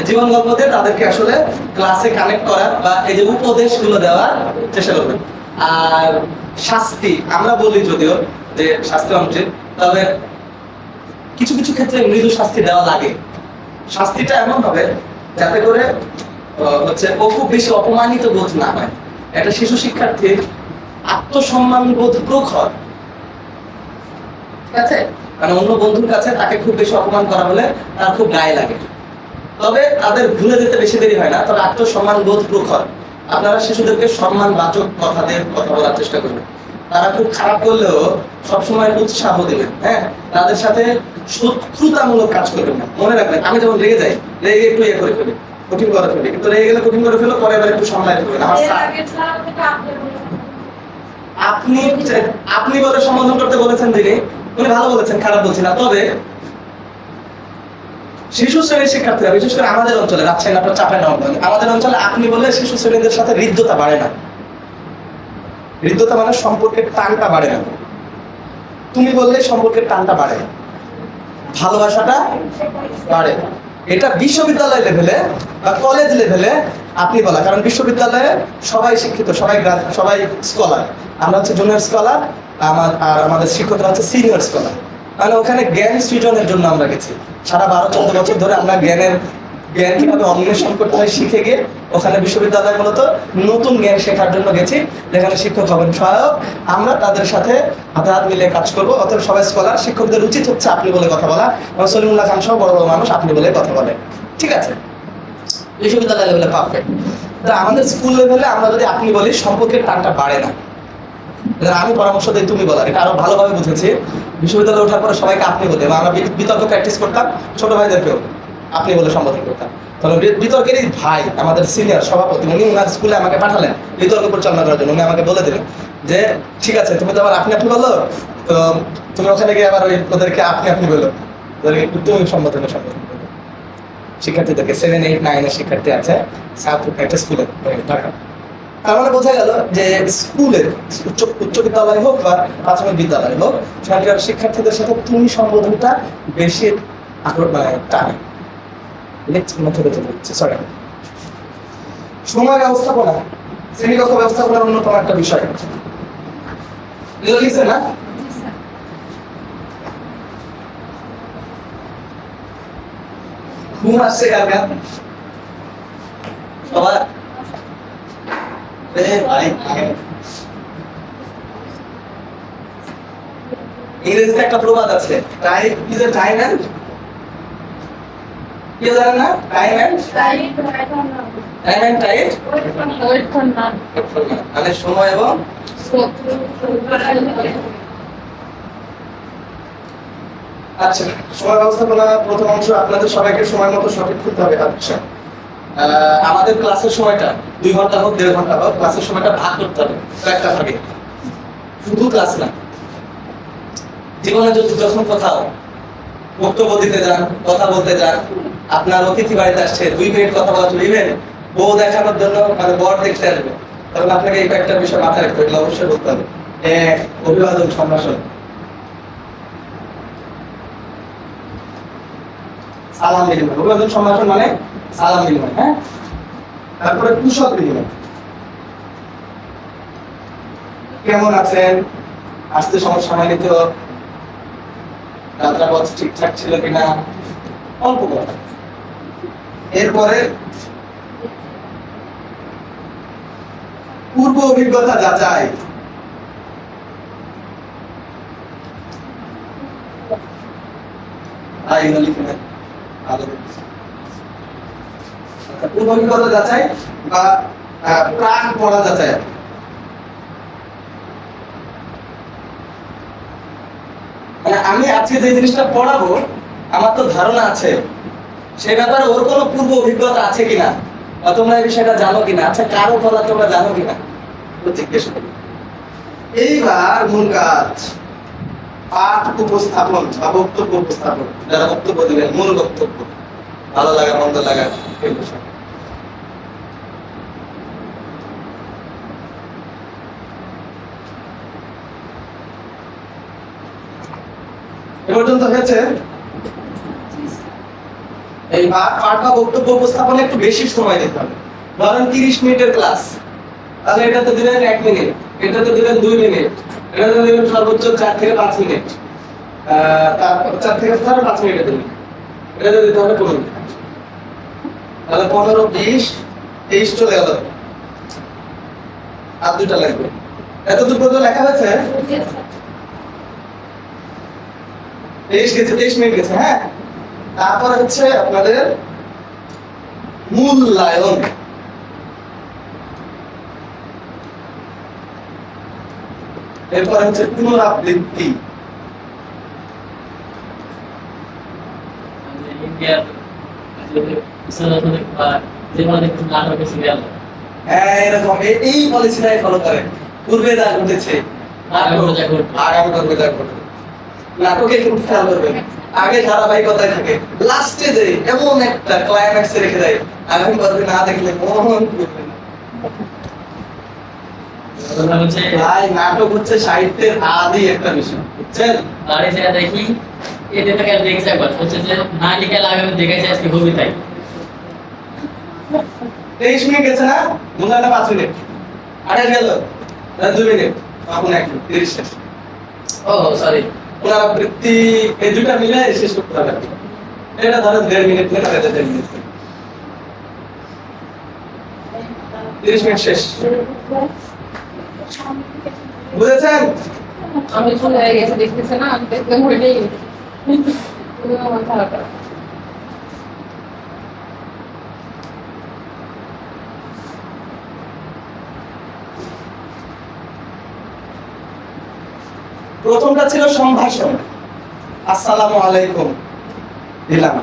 জীবন গল্প দিয়ে তাদেরকে আসলে ক্লাসে কানেক্ট করার বা এই যে উপদেশগুলো দেওয়ার চেষ্টা করবেন। আর শাস্তি আমরা বলি যদিও যে শাস্তি অনুচিত, তবে কিছু ক্ষেত্রে মৃদু শাস্তি দেওয়া লাগে। শাস্তিটা এমন হবে যাতে করে হচ্ছে ও খুব বেশি অপমানিত বোধ না হয়। একটা শিশু শিক্ষার্থীর আত্মসম্মান বোধ প্রখর, ঠিক আছে? মানে অন্য বন্ধুর কাছে তাকে খুব বেশি অপমান করা হলে তার খুব গায়ে লাগে, তবে তাদের ভুলে যেতে বেশি দেরি হয় না, তবে আত্মসম্মান বোধ প্রখর। আপনারা শিশুদেরকে সম্মানবাচক কথা দিয়ে কথা বলার চেষ্টা করবেন। তারা খুব খারাপ করলেও সবসময় উৎসাহ দিবেন, হ্যাঁ, তাদের সাথে শত্রুতামূলক কাজ করবেন না। মনে রাখবেন, আমি যখন রেগে যাই, রেগে একটু করে ফেলি, কঠিন করে ফেলি, কিন্তু রেগে গেলে কঠিন করে ফেলো, পরে এবার একটু সামলায় ফেলবেন। আমার আপনি বলে সম্বোধন করতে বলেছেন যিনি, উনি ভালো বলেছেন, খারাপ বলছি না। তবে শিশু শ্রেণীর শিক্ষার্থীরা, বিশেষ করে আমাদের অঞ্চলে, রাজশাহী আপনার চাপে নেওয়া, আমাদের অঞ্চলে আপনি বলে শিশু শ্রেণীদের সাথে হৃদ্যতা বাড়ে না। হৃদ্যতা মানে সম্পর্কের টানটা বাড়ে না, তুমি বললে সম্পর্কের টানটা বাড়ে, ভালোবাসাটা বাড়ে। এটা বিশ্ববিদ্যালয় লেভেলে বা কলেজ লেভেলে আপনি বলা, কারণ বিশ্ববিদ্যালয়ে সবাই শিক্ষিত, সবাই স্কলার, আমরা হচ্ছে জুনিয়র স্কলার, আর আমাদের শিক্ষকরা হচ্ছে সিনিয়র স্কলার। মানে ওখানে জ্ঞান সৃজনের জন্য আমরা গেছি, সারা 12-14 বছর ধরে আমরা জ্ঞানের জ্ঞান কিভাবে অন্বেষণ করতে হয় শিখে গিয়ে ওখানে বিশ্ববিদ্যালয়ে মূলত নতুন জ্ঞান শেখার জন্য গেছি, যেখানে শিক্ষক হবেন সহায়ক, আমরা তাদের সাথে হাতে হাত মিলিয়ে কাজ করবো। অতএব সবাই স্কলার, শিক্ষকদের উচিত হচ্ছে আপনি বলে কথা বলা, এবং সলিমুল্লাহ খান সহ বড় বড় মানুষ আপনি বলে কথা বলে, ঠিক আছে? বিশ্ববিদ্যালয় লেভেলে পারফেক্ট। তা আমাদের স্কুল লেভেলে আমরা যদি আপনি বলি সম্পর্কের টানটা বাড়ে না। আমি পরামর্শ দিই তুমি বলার, এটা আরো ভালোভাবে বুঝেছি। বিশ্ববিদ্যালয়ে ওঠার পরে সবাইকে আপনি বলতে, বা আমরা বিতর্ক প্র্যাকটিস করতাম, ছোট ভাইদেরকেও আপনি বলে সম্বোধন করতাম। তাহলে বিতর্কেরই ভাই আমাদের সিনিয়র সভাপতি, উনি ওনার স্কুলে আমাকে পাঠালেন বিতর্ক পরিচালনা করার জন্য। উনি আমাকে বলে দিলেন যে ঠিক আছে, তুমি তো আবার আপনি আপনি বলো, তো তুমি ওখানে গিয়ে আবার ওদেরকে আপনি আপনি বলো, ওদেরকে একটু তুমি সম্বোধনে সম্বোধন করো। শিক্ষার্থীদেরকে 7, 8, 9 এর শিক্ষার্থী আছে একটা স্কুলে ঢাকা। তার মানে বোঝা গেল যে স্কুলের উচ্চ বিদ্যালয় হোক বা প্রাথমিক বিদ্যালয় হোক, সেখানকার শিক্ষার্থীদের সাথে তুমি সম্বোধনটা বেশি আগ্রহ টানে। সরি, সময় ব্যবস্থাপনা শ্রেণীকক্ষ ব্যবস্থাপনার অন্যতম একটা বিষয়। লিখছে না? ঘুম আসছে কার কার? সবার? ইংরেজিতে একটা প্রবাদ আছে, time is a time and, কি জানেন না? টাইম এন্ড টাইট, মানে সময় এবং আচ্ছা, সময় ব্যবস্থাপনা প্রথম অংশ আপনাদের সবাইকে সময় মতো সঠিক করতে হবে। আচ্ছা, আমাদের ক্লাসের সময়টা 2 ঘন্টা হোক 1.5 ঘন্টা হোক, ক্লাসের সময়টা ভাগ করতে হবে একটা ভাগে, শুধু ক্লাস না। জীবনে যদি যখন কোথাও বক্তব্য দিতে যান, কথা বলতে যান, আপনার অতিথি বাড়িতে আসছে, 2 মিনিট কথা বলা চলবেন, বউ দেখানোর জন্য মানে বর দেখতে আসবে, তখন আপনাকে এই কয়েকটা বিষয় মাথায় রাখতে হবে, অবশ্যই বলতে হবে। অভিবাদন সম্ভাষণ, সালাম বিনিময়। অভিবাদন সম্ভাষণ মানে সালাম বিনিময়, হ্যাঁ। তারপরে কুশল বিনিময়, কেমন আছেন, আসতে সমস্যা হয়নি তো, যাত্রাপথ ঠিকঠাক ছিল কিনা, অল্প কথা। এরপরে পূর্ব অভিজ্ঞতা যাচাই, পূর্ব অভিজ্ঞতা যাচাই বা প্রাণ পড়া যাচাই। মানে আমি আজকে যে জিনিসটা পড়াবো, আমার তো ধারণা আছে সে ব্যাপারে ওর কোনো পূর্ব অভিজ্ঞতা আছে কিনা, বা তোমরা এই বিষয়টা জানো কিনা, আচ্ছা কারো বলা তোমরা জানো কিনা, তো জিজ্ঞেস করি। এইবার মূল কাজ, পাঠ উপস্থাপন বা বক্তব্য উপস্থাপন। যারা বক্তব্য দিবেন, মূল বক্তব্য, ভালো লাগা মন্দ লাগা এই বিষয়। এ পর্যন্ত হয়েছে। এই পাঠ বা বক্তব্য উপস্থাপনে একটু বেশি সময় দিতে হবে। ধরেন 30 মিনিটের ক্লাস, তাহলে এটাতে দিলেন 1 মিনিট, এটাতে দিলেন 2 মিনিট, এটাতে দিলেন সর্বোচ্চ 4 থেকে 5 মিনিট, তারপর 4 থেকে 5 মিনিট দিলেন, এটাতে দিতে হবে 15 মিনিট। তাহলে 15, 20, 23 চলে গেল, আর 2টা লাগবে। এতটুকু পর্যন্ত লেখা হয়েছে? 23 মিনিট গেছে, হ্যাঁ। তারপরে হচ্ছে আপনাদের মূল্যায়ন। এরপরে হচ্ছে পুনরাবৃত্তি। হ্যাঁ, এরকম এই পলিসিটাই ফলো করে। পূর্বে যা ঘটেছে আগামী করবে যা ঘটবে, নাটকে কিন্তু খেয়াল করবেন আগে ধারাবাহিকতায় থাকে, লাস্টে যে এমন একটা ক্লাইম্যাক্সে রেখে দেয়, আগামী পর্বে না দেখলে মন করবে না। ভাই, নাটক হচ্ছে সাহিত্যের আদি একটা বিষয়, বুঝছেন? বাড়ি যেটা দেখি এতে থেকে দেখছে একবার হচ্ছে যে না লিখে লাগাবে দেখেছে আজকে খুবই তাই 23 মিনিট গেছে না, মূল্যায়নে 5 মিনিট, 28 গেল, 2 মিনিট, এখন 1 মিনিট 30 শেষ। ও সরি, পুনরাবৃত্তি এই দুটা মিলে শেষ করতে হবে। এটা ধরেন 1.5 মিনিট, 1.5 মিনিট। 30 মিনিট শেষ। বুঝেছেন? আমি চলে গেছে দেখতেছে না, আমি দেখতে মরেই গেছি। তুমি আমার খারাপ লাগছে। প্রথমটা ছিল সম্ভাষণ, আসসালামু আলাইকুম দিলাম,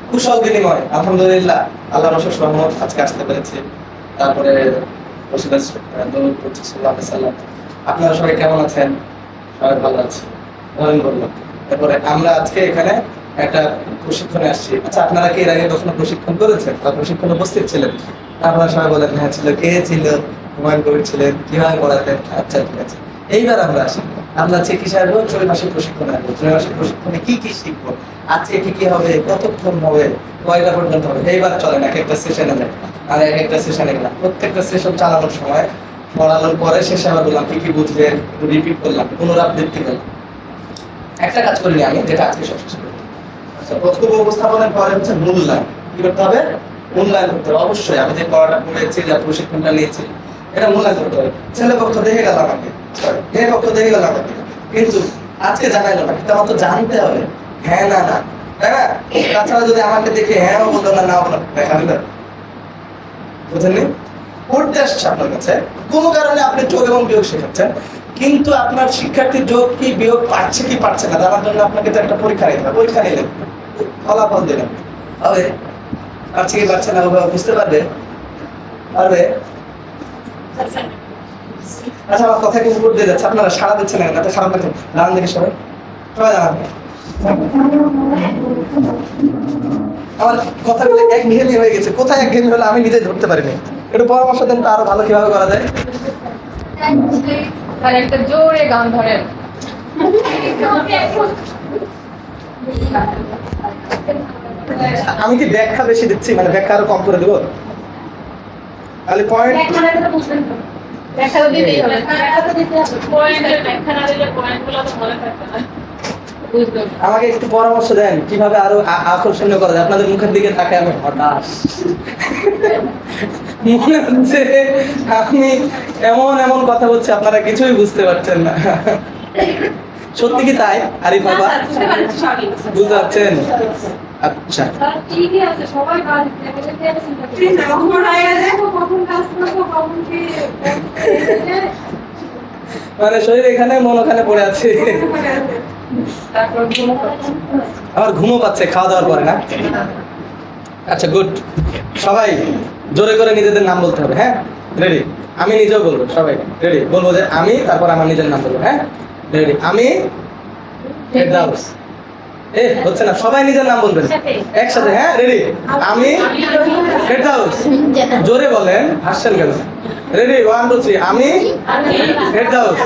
কুশল বিনিময়, আলহামদুলিল্লাহ আল্লাহর অশেষ রহমত আজকে আসতে পেরেছি। তারপরে আপনারা সবাই কেমন আছেন? সবাই ভালো আছি, ধরেন বললাম। তারপরে আমরা আজকে এখানে একটা প্রশিক্ষণে আসছি। আচ্ছা, আপনারা কি এর আগে কখনো প্রশিক্ষণ করেছেন বা প্রশিক্ষণে উপস্থিত ছিলেন? আপনারা সবাই বলেন হ্যাঁ ছিল। কে ছিল? হুমায়ুন কবির ছিলেন। কিভাবে পড়াতেন? আচ্ছা ঠিক আছে। এইবার আমরা আসি, আমরা চিকিৎসা আসবো 6 মাসের প্রশিক্ষণে আসবো। 6 মাসের প্রশিক্ষণে কি কি শিখবো, আজকে কি কি হবে, কতক্ষণ হবে, কয়টা পর্যন্ত হবে। এইবার চলেন এক একটা সেশনে যাই। আর এক একটা সেশনে গেলাম, প্রত্যেকটা সেশন চালানোর সময় পড়ানোর পরে শেষে আবার বললাম কি কি বুঝলেন, একটু রিপিট করলাম, পুনরাবৃত্তি করলাম। একটা কাজ করিনি আমি, যেটা আজকে সব শেষ করলাম। আচ্ছা, বক্তব্য উপস্থাপনের পরে হচ্ছে মূল্যায়ন। কি করতে হবে? মূল্যায়ন করতে হবে। অবশ্যই আমি যে পড়াটা পড়েছি, যে প্রশিক্ষণটা নিয়েছি, এটা মূল্যায়ন করতে হবে। ছেলে পক্ষ দেখে গেল আমাকে, মেয়ে পক্ষ দেখে গেল আমাকে, কিন্তু আজকে জানাইলো না, কিন্তু আমার তো জানতে হবে হ্যাঁ না না, তাই না? তাছাড়া যদি আমাকে দেখে হ্যাঁ বললো না না বললো, দেখা দিল। বুঝলেন? পড়তে আসছে আপনার কাছে, কোনো কারণে আপনি যোগ এবং বিয়োগ শেখাচ্ছেন, কিন্তু আপনার শিক্ষার্থী যোগ কি বিয়োগ পারছে কি পারছে না জানার জন্য আপনাকে তো একটা পরীক্ষা নিতে হবে। পরীক্ষা নিলেন, ফলাফল দিলেন, হবে পারছে কি পারছে না ওভাবে বুঝতে পারবে? পারবে? আচ্ছা, আমার কথা কিন্তু উপর দিয়ে যাচ্ছে, আপনারা সাড়া দিচ্ছেন না, এত খারাপ লাগছে। দাঁড়ান দেখি সবাই, সবাই দাঁড়ান। আমার কথাগুলো একঘেয়েমি হয়ে গেছে। কোথায় একঘেয়েমি হলো আমি নিজে ধরতে পারিনি। একটু পরামর্শ দেন তো আরো ভালো কিভাবে করা যায়। আর একটা জোরে গান ধরেন। আমি কি ব্যাখ্যা বেশি দিচ্ছি, মানে ব্যাখ্যা আরো কম করে দেবো? তাহলে পয়েন্ট দেখা তো দিতেই হবে। আমাকে একটু পরামর্শ দেন কিভাবে আরো আকর্ষণীয় করা যায়। আপনাদের মুখের দিকে তাকায় আমি হতাশ, মনে হচ্ছে আপনি এমন এমন কথা বলছে আপনারা কিছুই বুঝতে পারছেন না। সত্যি কি তাই আরিফ বাবা? বুঝতে পারছেন? আচ্ছা, ঠিকই আছে, সবাই বাড়িতে কখন কাজ করবো, কখন কি মানে শরীর এখানে মন ওখানে পড়ে আছে। তারপর আমার ঘুমও পাচ্ছে খাওয়া দাওয়ার পরে, না? আচ্ছা, গুড। সবাই জোরে করে নিজেদের নাম বলতে হবে, হ্যাঁ? রেডি? আমি নিজেও বলবো, সবাই রেডি? বলবো যে আমি, তারপর আমার নিজের নাম বলবো, হ্যাঁ? রেডি? আমি ফেরদাউস। হচ্ছে না, সবাই নিজের নাম বলবেন একসাথে, হ্যাঁ? রেডি? আমি ফেরদাউস। জোরে বলেন, হাসছেন কেন? রেডি? 1 2 3। আমি ফেরদাউস।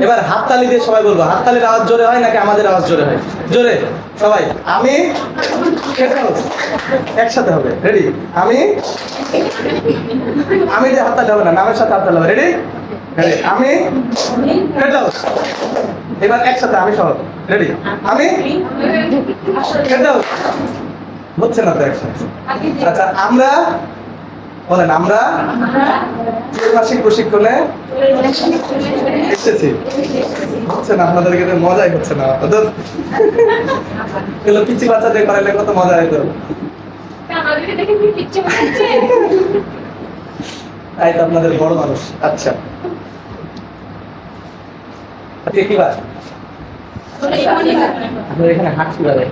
এবার হাততালি দিয়ে সবাই বলবো। হাততালির আওয়াজ জোরে হয় নাকি আমাদের আওয়াজ জোরে হয়? জোরে সবাই। আমি ফেরদাউস। একসাথে হবে। রেডি? আমি যে হাততালি হবে না, নামের সাথে হাততালি হবে। রেডি? রেডি? আমি ফেরদাউস। এবার একসাথে আমি সহ। রেডি? আমি ফেরদাউস। হচ্ছে না তো একসাথে। আচ্ছা, আমরা বলেন, আমরা ত্রৈমাসিক প্রশিক্ষণে এসেছি। হচ্ছে না, আপনাদেরকে তো মজাই হচ্ছে না। ওদের এগুলো পিচ্ছি বাচ্চাদের করাইলে কত মজা হইতো। তাই তো আপনাদের বড় মানুষ। আচ্ছা, আজকে কি বার? আপনার এখানে হাট কি বারে?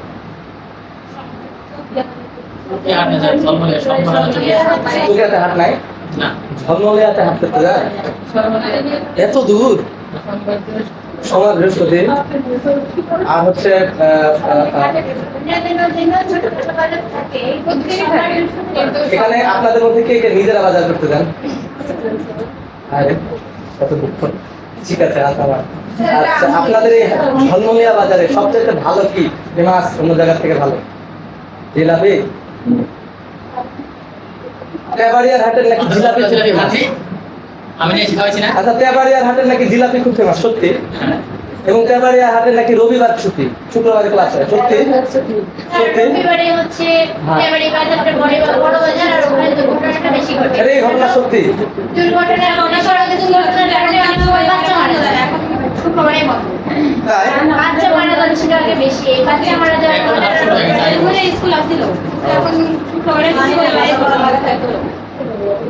চুকিয়াতে হাট নাই? ঝলমলিয়াতে হাট করতে যায়? এত দূর? সোমবার বৃহস্পতি আর হচ্ছে এখানে আপনাদের মধ্যে কে কে নিজেরা বাজার করতে যান? আরে কত দুঃখ। ঠিক আছে, আচ্ছা, আপনাদের এই ঝলমলিয়া বাজারে সবচেয়ে ভালো কি ফেমাস অন্য জায়গা থেকে ভালো? জিলাপি? তেবাড়িয়ার হাটের নাকি জিলাপি খুব ফেমাস। আমি নিয়ে খাওয়াইছি না? আচ্ছা, তেবাড়িয়ার হাটের নাকি জিলাপি খুব ফেমাস, সত্যি? এবং তেবাড়িয়া হাটের নাকি রবিবার ছুটি, শুক্রবারে ক্লাস হয়, সত্যি? সত্যি? রবিবারে হচ্ছে তেবাড়ি বাজারটা বড় বাজার, আর ওখানে দুপুরের দুর্ঘটনাটা বেশি ঘটে। আরে এই ঘটনা সত্যি? দুর্ঘটনা মনে করো যে দুর্ঘটনার কারণে বাচ্চা মারা যায়, এখন শুক্রবারে বন্ধ। তাই? বাচ্চা মারা যাচ্ছিল আগে বেশি, এই বাচ্চা মারা যাওয়ার এখন আর কারণে শুরু হয়ে গেছে। দুপুরে স্কুল আসছিল এখন শুক্রবারে স্কুলে লাগা থাকতো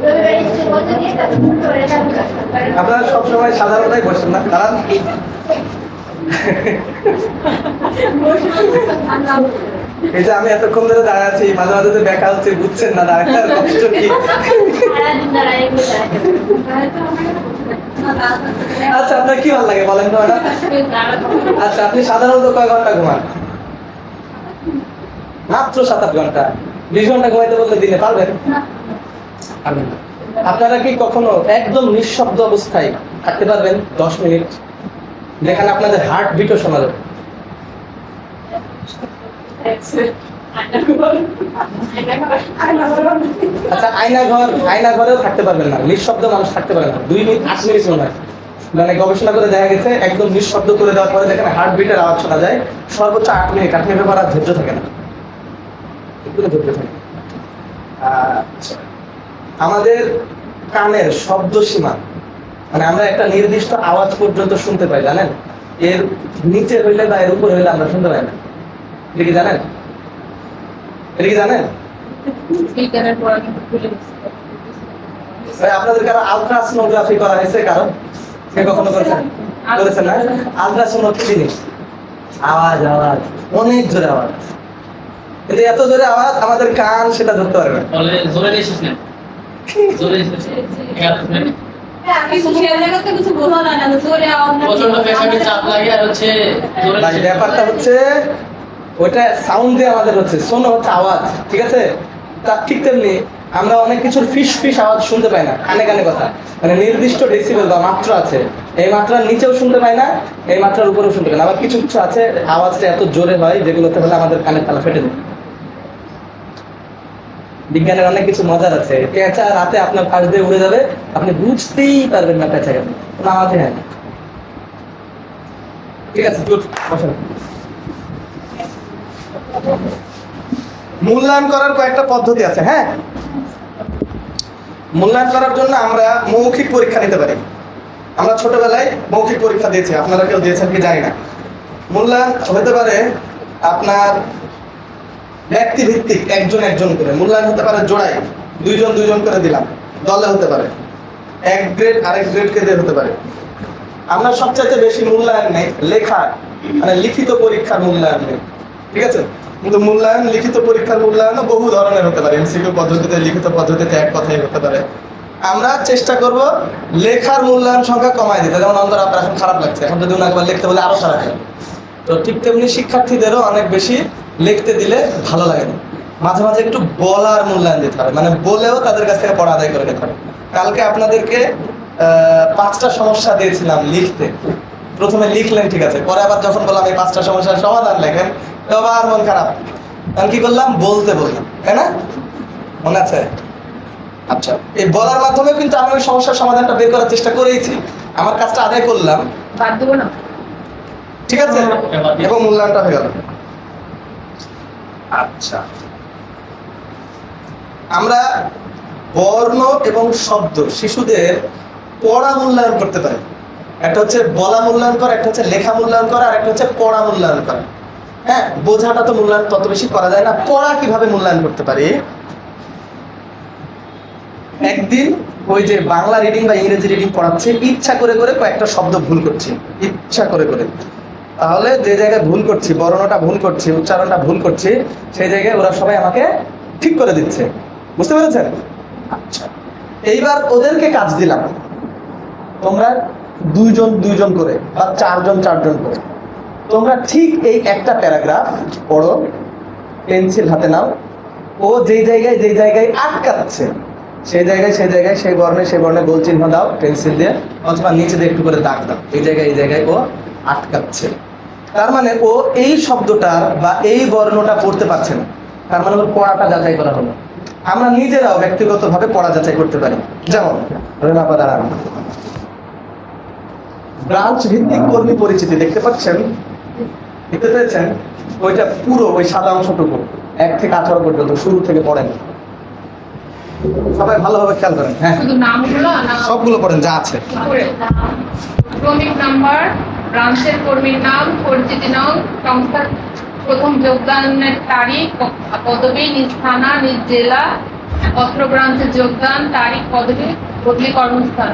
রবিবার স্কুল বন্ধ দিয়ে তারপর শুক্রবারে চালু করতে। আপনারা সবসময় সাধারণতাই বসেন না, কারণ এই যে আমি এতক্ষণ ধরে দাঁড়ায় আছি, মাঝে মাঝে যে দেখা হচ্ছে, বুঝছেন না দাঁড়ায় আর কষ্ট কি। সারাদিন দাঁড়ায় এগুলো দাঁড়ায়। আচ্ছা আপনার কি ভালো লাগে বলেন তো ম্যাডাম? আচ্ছা আপনি সাধারণত কয় ঘন্টা ঘুমান? মাত্র 7-8 ঘন্টা। 20 ঘন্টা ঘুমাইতে বললে দিনে পারবেন? পারবেন না। আপনারা কি কখনো একদম নিঃশব্দ অবস্থায় থাকতে পারবেন 10 মিনিট, যেখানে আপনাদের হার্ট বিটও শোনা যাবে? আচ্ছা আয়না ঘরেও থাকতে পারবেন না, নিঃশব্দ মানুষ থাকতে পারে না 2 মিনিট 8 মিনিট মনে হয়। মানে গবেষণা করে দেখা গেছে একদম নিঃশব্দ করে দেওয়ার পরে যেখানে হার্ট বিটের আওয়াজ শোনা যায় সর্বোচ্চ 8 মিনিট। 8 মিনিটের পর আর ধৈর্য থাকে না, একটু ধৈর্য থাকে। আচ্ছা, আমাদের কানের শব্দ সীমা, মানে আমরা একটা নির্দিষ্ট আওয়াজ পর্যন্ত শুনতে পাই, জানেন? এর নিচে হইলে বা এর উপরে হইলে আমরা শুনতে পাই না। এটা কি জানেন? এটা কি জানেন? বিজ্ঞানের পড়াশোনা খুলে ভাই আপনাদের কারো আলট্রাসোনোগ্রাফি করা হয়েছে? কারো কে কখনো করেছেন? করেছেন না? আলট্রাসোনো কি জিনিস? আওয়াজ অনেক জোরে আওয়াজ, কিন্তু এত জোরে আওয়াজ আমাদের কান সেটা ধরতে পারে না। বলে জোরে দিয়েছিস না, জোরে দিয়েছিস। কিছু শেয়ার করতে কিছু বোঝা যায় না, জোরে আওয়াজ না প্রচন্ড পেশাবের চাপ লাগে আর হচ্ছে জোরে ভাই ব্যাপারটা হচ্ছে ওইটা সাউন্ড দিয়ে আমাদের হচ্ছে, শোনো হচ্ছে আওয়াজ, ঠিক আছে? তা ঠিক তেমনি আমরা অনেক কিছুর ফিস আওয়াজ শুনতে পাই না, কানে কানে কথা, মানে নির্দিষ্ট ডেসিবেল বা মাত্রা আছে, এই মাত্রার নিচেও শুনতে পাই না, এই মাত্রার উপরেও শুনতে পাই না। আবার কিছু কিছু আছে আওয়াজটা এত জোরে হয় যেগুলোতে হলে আমাদের কানের তালা ফেটে যায়। বিজ্ঞানের অনেক কিছু মজার আছে। পেঁচা রাতে আপনার পাশ দিয়ে উড়ে যাবে, আপনি বুঝতেই পারবেন না পেঁচা গেছে, কোনো আওয়াজই হয় না। ঠিক আছে, গুড। মূল্যায়ন করার কয়েকটা পদ্ধতি আছে। হ্যাঁ, মূল্যায়ন করার জন্য আমরা মৌখিক পরীক্ষা নিতে পারি। আমরা ছোটবেলায় মৌখিক পরীক্ষা দিয়েছি, আপনারা কেউ দিয়েছেন কি জানি না। মূল্যায়ন হতে পারে আপনার ব্যক্তি ভিত্তিক, একজন করে। মূল্যায়ন হতে পারে জোড়ায়, 2জন করে দিলাম, দলে হতে পারে, এক গ্রেড আরেক গ্রেডকে দিয়ে হতে পারে। আমরা সবচাইতে বেশি মূল্যায়ন নেই লেখা, মানে লিখিত পরীক্ষার মূল্যায়ন নেই, ঠিক আছে? কিন্তু মূল্যায়ন, লিখিত পরীক্ষার মূল্যায়নও বহু ধরনের হতে পারে। এমসিকিউ পদ্ধতিতে, লিখিত পদ্ধতিতে এক কথাই হতে পারে। আমরা চেষ্টা করব লেখার মূল্যায়ন সংখ্যা কমায় দিতে। যেমন অন্তর আপনার এখন খারাপ লাগছে, এখন যদি একবার লিখতে বলে আরো খারাপ লাগে। তো ঠিক তেমনি শিক্ষার্থীদেরও অনেক বেশি লিখতে দিলে ভালো লাগে না, মাঝে মাঝে একটু বলার মূল্যায়ন দিতে হবে, মানে বলেও তাদের কাছ থেকে পড়া আদায় করে নিতে হবে। কালকে আপনাদেরকে 5টা সমস্যা দিয়েছিলাম লিখতে। প্রথমে লিখলেন, ঠিক আছে, পরে আবার যখন বললাম এই 5টা সমস্যার সমাধান লেখেন, আবার মন খারাপ। আমি কি করলাম? বলতে বললাম, তাই না? মনে আছে? আচ্ছা, এই বলার মাধ্যমে কিন্তু আমি ওই সমস্যার সমাধানটা বের করার চেষ্টা করেইছি, আমার কাজটা আদায় করলাম, বাদ দেবো না। ঠিক আছে, এবং মূল্যায়নটা হয়ে গেল। আচ্ছা, আমরা বর্ণ এবং শব্দ শিশুদের পড়া মূল্যায়ন করতে পারি। একটা হচ্ছে বলা মূল্যায়ন করা, একটা হচ্ছে লেখা মূল্যায়ন করা, আর একটা হচ্ছে পড়া মূল্যায়ন করা। হ্যাঁ, বোঝাটা তো মূল্যায়ন তত বেশি করা যায় না, পড়া কিভাবে মূল্যায়ন করতে পারি? একদিন ওই যে বাংলা রিডিং বা ইংরেজি রিডিং পড়াচ্ছে, ইচ্ছা করে কয়েকটা শব্দ ভুল করছি, ইচ্ছা করে। তাহলে যে জায়গায় ভুল করছি, বর্ণটা ভুল করছি, উচ্চারণটা ভুল করছি, সেই জায়গায় ওরা সবাই আমাকে ঠিক করে দিচ্ছে। বুঝতে পেরেছেন? আচ্ছা, এইবার ওদেরকে কাজ দিলাম, তোমরা 2জন করে বা 4জন করে তোমরা ঠিক এই একটা প্যারাগ্রাফ পড়ো, পেন্সিল হাতে নাও, ও যেই জায়গায় আটকাচ্ছে সেই জায়গায় সেই বর্ণে গোল চিহ্ন দাও পেন্সিল দিয়ে, অথবা নিচে দিয়ে একটু করে দাগ দাও, এই জায়গায় ও আটকাচ্ছে। তার মানে ও এই শব্দটা বা এই বর্ণটা পড়তে পারছে না, তার মানে ওর পড়াটা যাচাই করা হলো। আমরা নিজেরাও ব্যক্তিগতভাবে পড়া যাচাই করতে পারি। যেমন ব্রাঞ্চ ভিত্তিক কর্মী পরিচিতি দেখতে পাচ্ছেন, দেখতে পেয়েছেন? ওইটা পুরো ওই সাদা অংশটুকু 1 থেকে 18 পর্যন্ত শুরু থেকে পড়েন। সবাই ভালোভাবে খেয়াল করেন। হ্যাঁ, শুধু নামগুলো না সবগুলো পড়েন যা আছে। করে ক্রমিক নাম্বার, ব্রাঞ্চের কর্মীর নাম, পরিচিতি নং, সংস্থার প্রথম যোগদানের তারিখ, পদবি, নিজ থানা, নিজ জেলা, অত্র ব্রাঞ্চে যোগদান, তারিখ, পদবি, বদলি কর্মস্থান,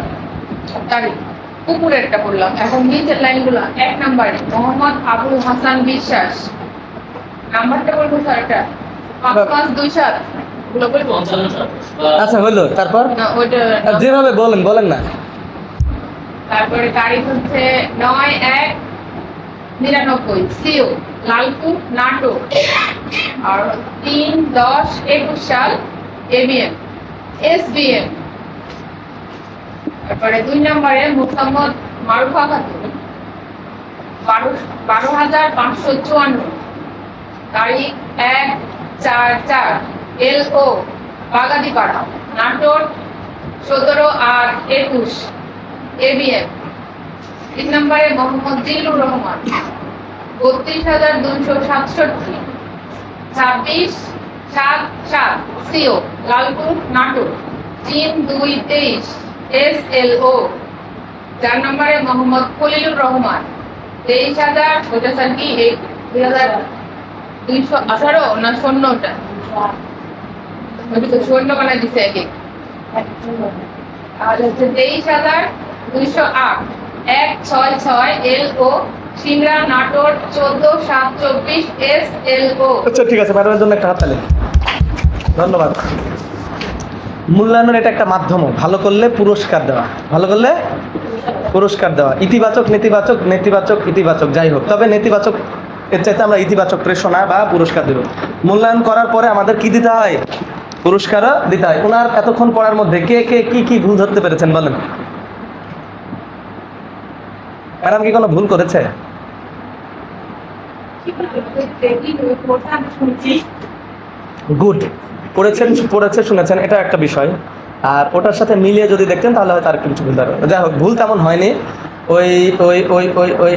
তারিখ। উপরেরটা বললাম। এখন নিচের লাইনগুলো। 1 নম্বরে মোহাম্মদ আবুল হাসান বিশ্বাস। নাম্বারটা বলবো স্যার, এটা 5527 গুলো বলবো। 55 আচ্ছা হলো, তারপর না ওইটা যেভাবে বলেন না। তারপরে তারিখ হচ্ছে 9/1/99, সিও লালপুর নাটোর। আর 3/10/21 সাল এবিএম এসবিএম। তারপরে 2 নম্বরে মোহাম্মদ মারুফা খাতুন, 12,554, তারিখ 1/4/4, এলও বাগাদিপাড়া নাটোর, 17/8/21 এবিএম। 3 নম্বরে মোহাম্মদ জিলুর রহমান, 32,267, 26/7/7, সিও লালপুর নাটোর, 3/2/23 এসএলও। 4 নম্বরে মোহাম্মদ খলিলুর রহমান, 23,000, ওটা স্যার কি 2,218 না শূন্যটা? ওটা তো শূন্য বানাই দিছে এক এক। আর হচ্ছে 23,208, 166 এলও সিমরা নাটোর, 14/7/24 এসএলও। আচ্ছা ঠিক আছে, ম্যাডামের জন্য একটা হাততালি। ধন্যবাদ। মূল্যায়নের এটা একটা মাধ্যম, ভালো করলে পুরস্কার দেওয়া, ভালো করলে পুরস্কার দেওয়া, ইতিবাচক নেতিবাচক, নেতিবাচক ইতিবাচক, যাই হোক, তবে নেতিবাচক এর চাইতে আমরা ইতিবাচক প্রেষণা বা পুরস্কার দেব। মূল্যায়ন করার পরে আমাদের কি দিতে হয়? পুরস্কারও দিতে হয়। ওনার এতক্ষণ পড়ার মধ্যে কে কে কি ভুল ধরতে পেরেছেন বলেন? ম্যাডাম কি কোনো ভুল করেছে? গুড, পড়েছে শুনেছেন, এটা একটা বিষয়। আর ওটার সাথে মিলিয়ে যদি দেখতেন তাহলে হয়তো আর কিছু ভুল ধরবে। যাই হোক, ভুল তেমন হয়নি। ওই ওই ওই ওই ওই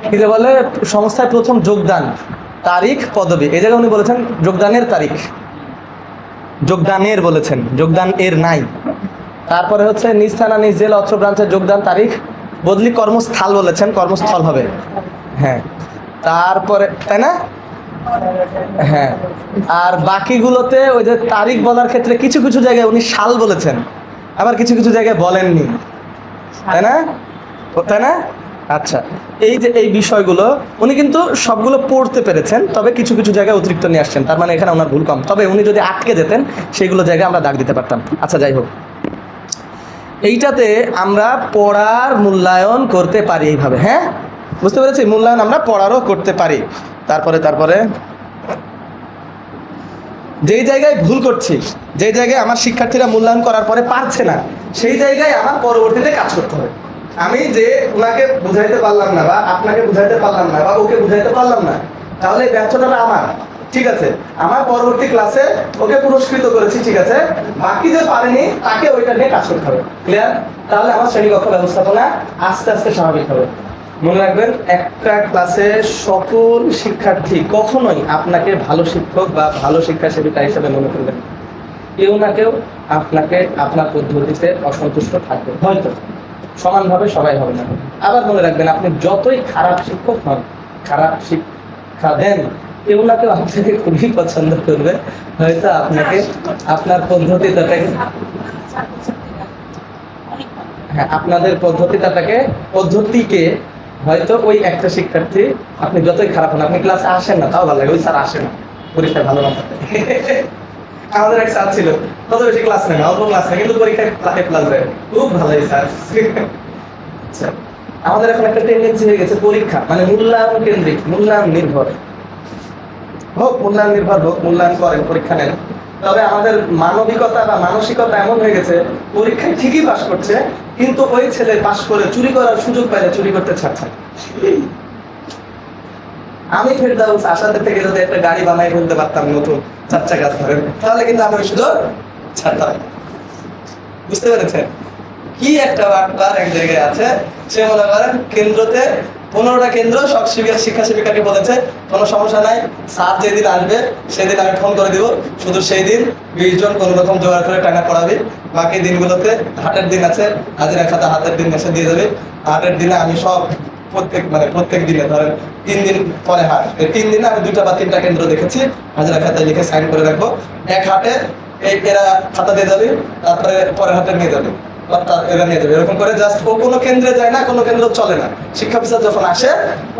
কি যে বলে, সংস্থায় প্রথম যোগদান, তারিখ, পদবি, এই জায়গায় উনি বলেছেন যোগদানের তারিখ, যোগদানের বলেছেন, যোগদান এর নাই। তারপরে হচ্ছে নিজ থানা নিজ জেলা অত্র ব্রাঞ্চের যোগদান তারিখ, বদলি কর্মস্থল বলেছেন, কর্মস্থল হবে। হ্যাঁ, তারপরে তাই না? হ্যাঁ, আর বাকিগুলোতে ওই যে তারিখ বলার ক্ষেত্রে কিছু কিছু জায়গায় উনি সাল বলেছেন, আবার কিছু কিছু জায়গায় বলেননি, তাই না? তাই না? আচ্ছা, এই যে এই বিষয়গুলো উনি কিন্তু সবগুলো পড়তে পেরেছেন, তবে কিছু কিছু জায়গায় অতিরিক্ত নিয়ে আসছেন, তার মানে এখানে ওনার ভুল কম। তবে উনি যদি আটকে যেতেন সেইগুলো জায়গায় আমরা দাগ দিতে পারতাম। আচ্ছা যাই হোক, এইটাতে আমরা পড়ার মূল্যায়ন করতে পারি এইভাবে। হ্যাঁ, বুঝতে পেরেছি? মূল্যায়ন আমরা পড়ারও করতে পারি। তারপরে যেই জায়গায় ভুল করছি, যেই জায়গায় আমার শিক্ষার্থীরা মূল্যায়ন করার পরে পারছে না, সেই জায়গায় আমার পরবর্তীতে কাজ করতে হবে। আমি যে ওনাকে বুঝাইতে পারলাম না, বা আপনাকে বুঝাইতে পারলাম না, বা ওকে বুঝাইতে পারলাম না, তাহলে এই ব্যর্থতাটা আমার। ঠিক আছে, আমার পরবর্তী ক্লাসে ওকে পুরস্কৃত করেছি, ঠিক আছে, বাকি যে পারেনি তাকে ওইটা নিয়ে কাজ করতে হবে। ক্লিয়ার? তাহলে আমার শ্রেণীকক্ষ ব্যবস্থাপনা আস্তে আস্তে স্বাভাবিক হবে। মনে রাখবেন, একটা ক্লাসে সকল শিক্ষার্থী কখনোই আপনাকে ভালো শিক্ষক বা ভালো শিক্ষা সেবিকা হিসেবে মনে করবেন। কেউ না কেউ আপনাকে আপনার পদ্ধতিতে অসন্তুষ্ট থাকবে, হয়তো সমানভাবে সবাই হবে না। আবার মনে রাখবেন, আপনি যতই খারাপ শিক্ষক হন, খারাপ শিক্ষা দেন, কেউ না কেউ আপনাকে খুবই পছন্দ করবে, হয়তো আপনাকে আপনার পদ্ধতিটাকে, হ্যাঁ, আপনাদের পদ্ধতিকে হয়তো ওই একটা শিক্ষার্থী, আপনি যতই খারাপ হন, আপনি ক্লাসে আসেন না তাও ভালো লাগে, ওই স্যার আসে না, পরীক্ষায় ভালো না থাকে। আমাদের এক স্যার ছিল, তত বেশি ক্লাস নেয় না, অল্প ক্লাস নেয়, কিন্তু পরীক্ষায় ক্লাস দেয়, খুব ভালো এই স্যার। আচ্ছা, আমাদের এখন একটা টেন্ডেন্সি হয়ে গেছে, পরীক্ষা মানে মূল্যায়ন কেন্দ্রিক, মূল্যায়ন নির্ভর হোক, মূল্যায়ন নির্ভর হোক, মূল্যায়ন করেন, পরীক্ষা নেন। তবে আমাদের মানবিকতা বা মানসিকতা এমন হয়ে গেছে, পরীক্ষায় ঠিকই পাশ করছে, কিন্তু ওই ছেলে পাশ করে চুরি করার সুযোগ পাইলে চুরি করতে ছাড়ছে। আমি ফেরদাউস আশাদের থেকে যদি একটা গাড়ি বানাই ফেলতে পারতাম নতুন 4 চাকা ধরে, তাহলে কিন্তু আমি শুধু ছাড়তাম। বুঝতে পেরেছেন? কি একটা বাটপার এক জায়গায় আছে, সে মনে করেন কেন্দ্রতে 15টা কেন্দ্র সব শিক্ষা সেবিকাকে বলেছে কোনো সমস্যা নাই, স্যার যেদিন আসবে সেদিন আমি ফোন করে দিব, শুধু সেই দিন 20 জন কোনো রকম জোগাড় করে টাকা পড়াবি, বাকি দিনগুলোতে হাটের দিন আছে, হাজিরা খাতা হাতের দিন এসে দিয়ে যাবে। হাটের দিনে আমি সব প্রত্যেক দিনে ধরেন 3 দিন পরে হাট, এই 3 দিনে আমি 2টা বা 3টা কেন্দ্র দেখেছি, হাজিরা খাতায় লিখে সাইন করে রাখবো। এক হাটে এরা খাতা দিয়ে যাবে, তারপরে পরের হাটে নিয়ে যাবে, এরা নিয়ে যাবে, এরকম করে জাস্ট ও কোনো কেন্দ্রে যায় না, কোনো কেন্দ্র চলে না। শিক্ষা অফিসার যখন আসে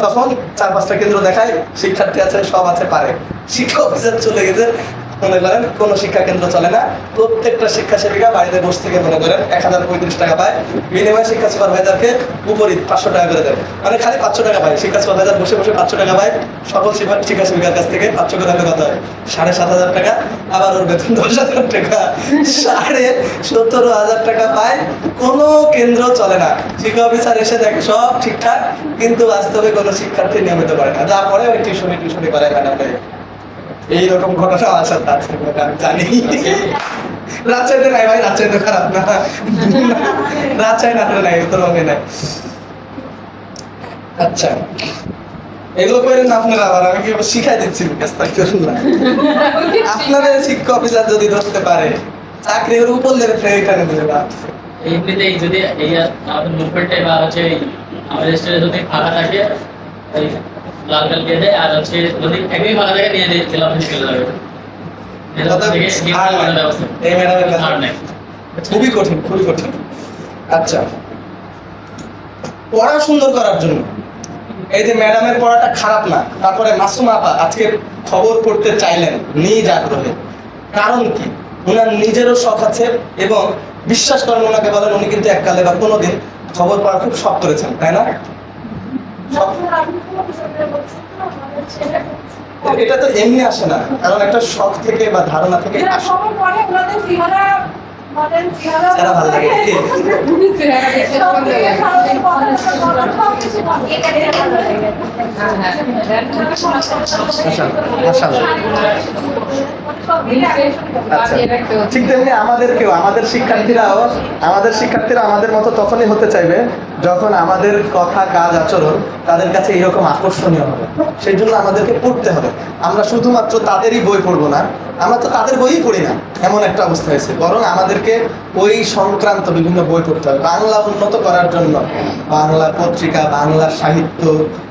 তখন 4-5টা কেন্দ্র দেখায়, শিক্ষার্থী আছে সব আছে পারে। শিক্ষা অফিসার চলে গেছে, মনে করেন কোনো শিক্ষা কেন্দ্র চলে না, প্রত্যেকটা শিক্ষা সেবিকা বাড়িতে বসে থেকে মনে করেন 1035 টাকা পায়, বিনিময়ে শিক্ষা সুপারভাইজারকে উপরি 500 টাকা করে দেয়, মানে খালি 500 টাকা পায়। শিক্ষা সুপারভাইজার বসে বসে 500 টাকা পায়, সকল শিক্ষা সেবিকার কাছ থেকে 500 করে হলে কত হয় 7,500 টাকা, আবার ওর বেতন 10,000 টাকা, 17,500 টাকা পায়। কোনো কেন্দ্র চলে না, শিক্ষা অফিসার এসে দেখে সব ঠিকঠাক, কিন্তু বাস্তবে কোনো শিক্ষার্থী নিয়মিত করে না, যা পরে ওই টিউশনি করে ম্যাডাম। এইরকম ঘটনা আসার আছে আমি জানি। রাজশাহীতে নাই ভাই, রাজশাহীতে খারাপ না, রাজশাহী নাটক নাই, উত্তরবঙ্গে নাই। আচ্ছা এগুলো করেন না আপনারা, আবার আমি কি শিখাই দিচ্ছি আপনাদের শিক্ষা অফিসার যদি ধরতে পারে চাকরি ওর উপর লেগে এখানে দিলে না। এমনিতেই যদি এই আমাদের মুভমেন্টে বা হচ্ছে আমাদের স্টেজে যদি ফাঁকা থাকে এই লাল কাল দিয়ে দেয়, আর হচ্ছে যদি একই ফাঁকা থাকে নিয়ে দিয়ে খেলা চলে যাবে। এই ম্যাডামের খুবই কঠিন, খুবই কঠিন। আচ্ছা পড়া সুন্দর করার জন্য এই যে ম্যাডামের পড়াটা খারাপ না, তারপরে মাসুমা আপা আজকে খবর পড়তে চাইলেন নিজ আগ্রহে, কারণ কি ওনার নিজেরও শখ আছে, এবং বিশ্বাস করেন ওনাকে বলেন উনি কিন্তু এককালে বা কোনোদিন খবর পড়া খুব শখ করেছেন, তাই না? এটা তো এমনি আসে না, কারণ একটা শখ থেকে বা ধারণা থেকে আসে। যারা ভালো লাগে ঠিক তেমনি আমাদের শিক্ষার্থীরা আমাদের মতো তখনই হতে চাইবে যখন আমাদের কথা কাজ আচরণ তাদের কাছে এরকম আকর্ষণীয় হবে। সেই জন্য আমাদেরকে পড়তে হবে। আমরা শুধুমাত্র তাদেরই বই পড়বো না, আমরা তো তাদের বইই পড়ি না, এমন একটা অবস্থা হয়েছে, বরং আমাদেরকে ওই সংক্রান্ত বিভিন্ন বই পড়তে হবে। বাংলা উন্নত করার জন্য বাংলা পত্রিকা, বাংলা সাহিত্য,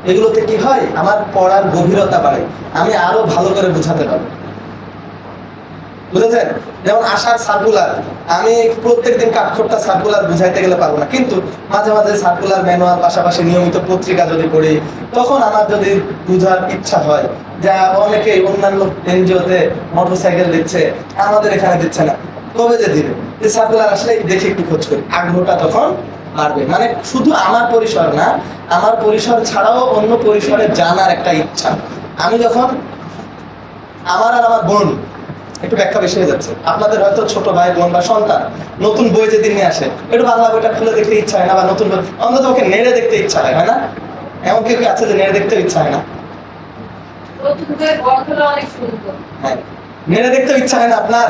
এগুলোতে কি হয় আমার পড়ার গভীরতা বাড়ে, আমি আরো ভালো করে বোঝাতে পারবো। বুঝেছেন? যেমন আশার সার্কুলার, আমি প্রত্যেকদিন কাঠখোট্টা সার্কুলার বুঝাইতে গেলে পারবো না, কিন্তু মাঝে মাঝে সার্কুলার ম্যানুয়াল পাশাপাশি নিয়মিত পত্রিকা যদি পড়ি, তখন আমার যদি বুঝার ইচ্ছা হয়, যা অনেকে অন্যান্য এনজিওতে মোটরসাইকেল দিচ্ছে, আমাদের এখানে দিচ্ছে না, কবে যে দিবে, এই সার্কুলার আসলে দেখে একটু খোঁজ করি, আগ্রহটা তখন বাড়বে। মানে শুধু আমার পরিসর না, আমার পরিসর ছাড়াও অন্য পরিসরে জানার একটা ইচ্ছা। আমি যখন আমার আর আমার বোন একটু ব্যাখ্যা বেশি হয়ে যাচ্ছে, আপনাদের হয়তো ছোট ভাই বোন বা সন্তান নতুন বই যেদিন নিয়ে আসে, একটু বাংলা বইটা খুলে দেখতে ইচ্ছা হয় না, বা নতুন বই অন্তত ওকে নেড়ে দেখতে ইচ্ছা হয় না? এমন কেউ আছে যে নেড়ে দেখতে ইচ্ছা হয় না? হ্যাঁ, নেড়ে দেখতে ইচ্ছা হয় না আপনার?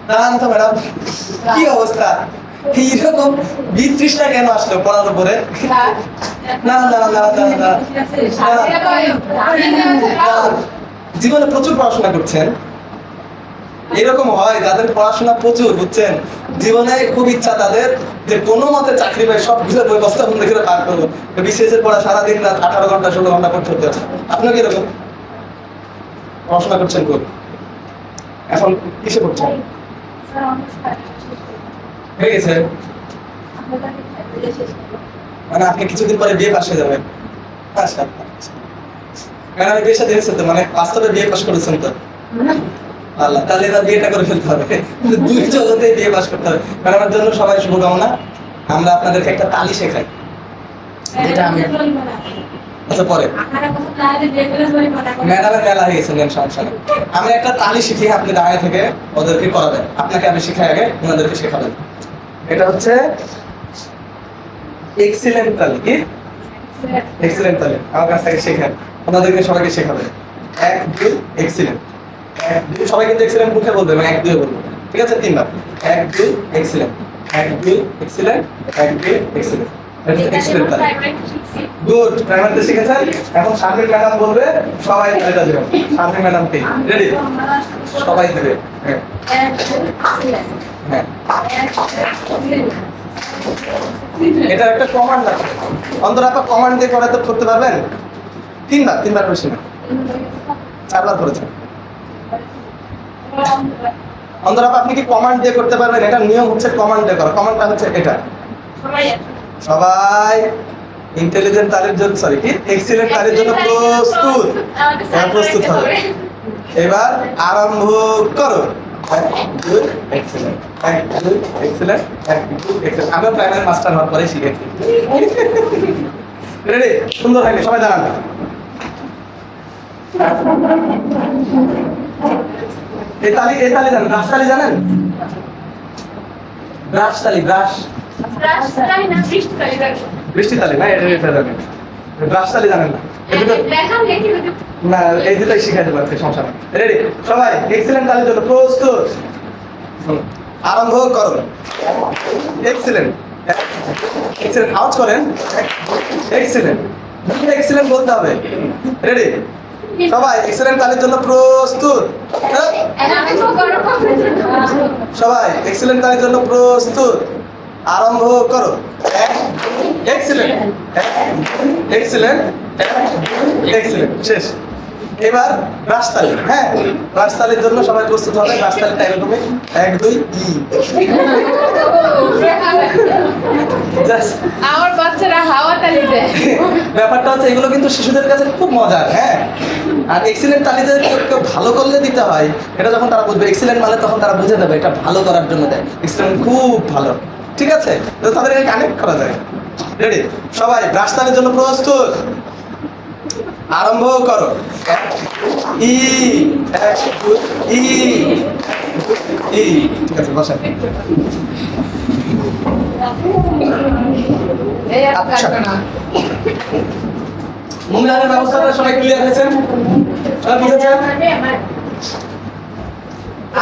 দাঁড়ান তো ম্যাডাম, কি অবস্থা, এইরকম বিতৃষ্ণা কেন আসলো পড়ার উপরে? না জীবনে প্রচুর পড়াশোনা করছেন, এরকম হয় যাদের পড়াশোনা প্রচুর, বুঝছেন, জীবনে খুব ইচ্ছা তাদের যে কোনো মতে চাকরি পাই, সবগুলো বই বস্তা বন্ধ করে পার করবো, বিশেষ পড়া সারাদিন রাত 18 ঘন্টা 16 ঘন্টা করতে হতে আছে। আপনি কি এরকম পড়াশোনা করছেন? খুব এখন কিসে পড়ছেন? হয়ে গেছে, মানে আপনি কিছুদিন পরে বিয়ে পাশ হয়ে যাবেন। আচ্ছা, কারণ আমি বিয়ে সাথে হয়েছে তো, মানে বাস্তবে বিয়ে পাশ করেছেন তো, আল্লাহ, তাহলে এবার বিয়েটা করে ফেলতে হবে, দুই জগতে বিয়ে পাশ করতে হবে। কারণ আমার জন্য সবাই শুভকামনা। আমরা আপনাদেরকে একটা তালি শেখাই, যেটা আমি আচ্ছা পরে ম্যাডামের মেলা হয়ে গেছে, নেন সমস্যা নেই, আমি একটা তালি শিখিয়ে আপনি দাঁড়িয়ে থেকে ওদেরকে করাবেন, আপনাকে আমি শিখাই আগে, ওনাদেরকে শেখাবেন। এটা হচ্ছে এক্সিলেন্ট তালি। কি এক্সিলেন্ট তালি? আমার কাছ থেকে শেখেন, ওনাদেরকে সবাইকে শেখাবেন। 1 2 এক্সিলেন্ট, 1 2, সবাই কিন্তু এক্সিলেন্ট মুখে বলবে, 1 2 বলবো, ঠিক আছে? 3 বার, 1 2 এক্সিলেন্ট, 1 2 এক্সিলেন্ট, 1 2 এক্সিলেন্ট। এক্সপ্লেন করেন। গুড, প্রাইমারিতে শিখেছেন। এখন শারমিন ম্যাডাম বলবে, সবাই তালিটা দেবেন। শারমিন ম্যাডামকে রেডি, সবাই দেবে। হ্যাঁ হ্যাঁ, এটা একটা কমান্ড আছে। অন্তত আপনার কমান্ড দিয়ে করাতে করতে পারবেন? তিনবার বেশি না, 4 বার করেছেন। অন্তত আপনি কি কমান্ড দিয়ে করতে পারবেন? এটা নিয়ম হচ্ছে কমান্ড দিয়ে করা। কমান্ডটা হচ্ছে এটা, সবাই ইন্টেলিজেন্ট তারের জন্য, সরি কি এক্সিলেন্ট তারের জন্য প্রস্তুত। হ্যাঁ, প্রস্তুত হবে। এবার আরম্ভ করো। আমিও প্রাইমারি মাস্টার হওয়ার পরে শিখেছি। রেডি, সুন্দর থাকবে, সবাই দাঁড়ান। এই তালি জানেন? ব্রাশ তালি জানেন? ব্রাশ তালি, ব্রাশ বৃষ্টি তালি না, এটা জানেন। ব্রাশ তালি জানেন না? না, এই দুটাই শিখাইতে পারছে, সমস্যা নেই। রেডি, সবাই এক্সিলেন্ট তালির জন্য প্রস্তুত। আরম্ভ করো। এক্সিলেন্ট, এক্সিলেন্ট আওয়াজ করেন। এক্সিলেন্ট, এক্সিলেন্ট বলতে হবে। রেডি, সবাই এক্সিলেন্ট তালির জন্য প্রস্তুত। সবাই এক্সিলেন্ট তালির জন্য প্রস্তুত। আরম্ভ করো। এক্সিলেন্ট, এক্সিলেন্ট, এক্সিলেন্ট, শেষ। এবার রাজতালি। হ্যাঁ, রাজতালির জন্য সবাই প্রস্তুত হবে। রাজতালিটা এরকমই 1 2 আমার বাচ্চারা হাওয়া তালি দেয়। ব্যাপারটা হচ্ছে এগুলো কিন্তু শিশুদের কাছে খুব মজার। হ্যাঁ, আর এক্সিলেন্ট তালিতে কেউ ভালো করলে দিতে হয়। এটা যখন তারা বুঝবে এক্সিলেন্ট মানে, তখন তারা বুঝে দেবে এটা ভালো করার জন্য দেয়। এক্সিলেন্ট খুব ভালো, ঠিক আছে? তো তাদেরকে কানেক্ট করা যায়। রেডি, সবাই রাজতালির জন্য প্রস্তুত। আরম্ভ করো। ই ই ই, ঠিক আছে, বসেন। আচ্ছা, মূল্যায়নের ব্যবস্থাটা সবাই ক্লিয়ার হয়েছেন? সবাই বুঝেছেন?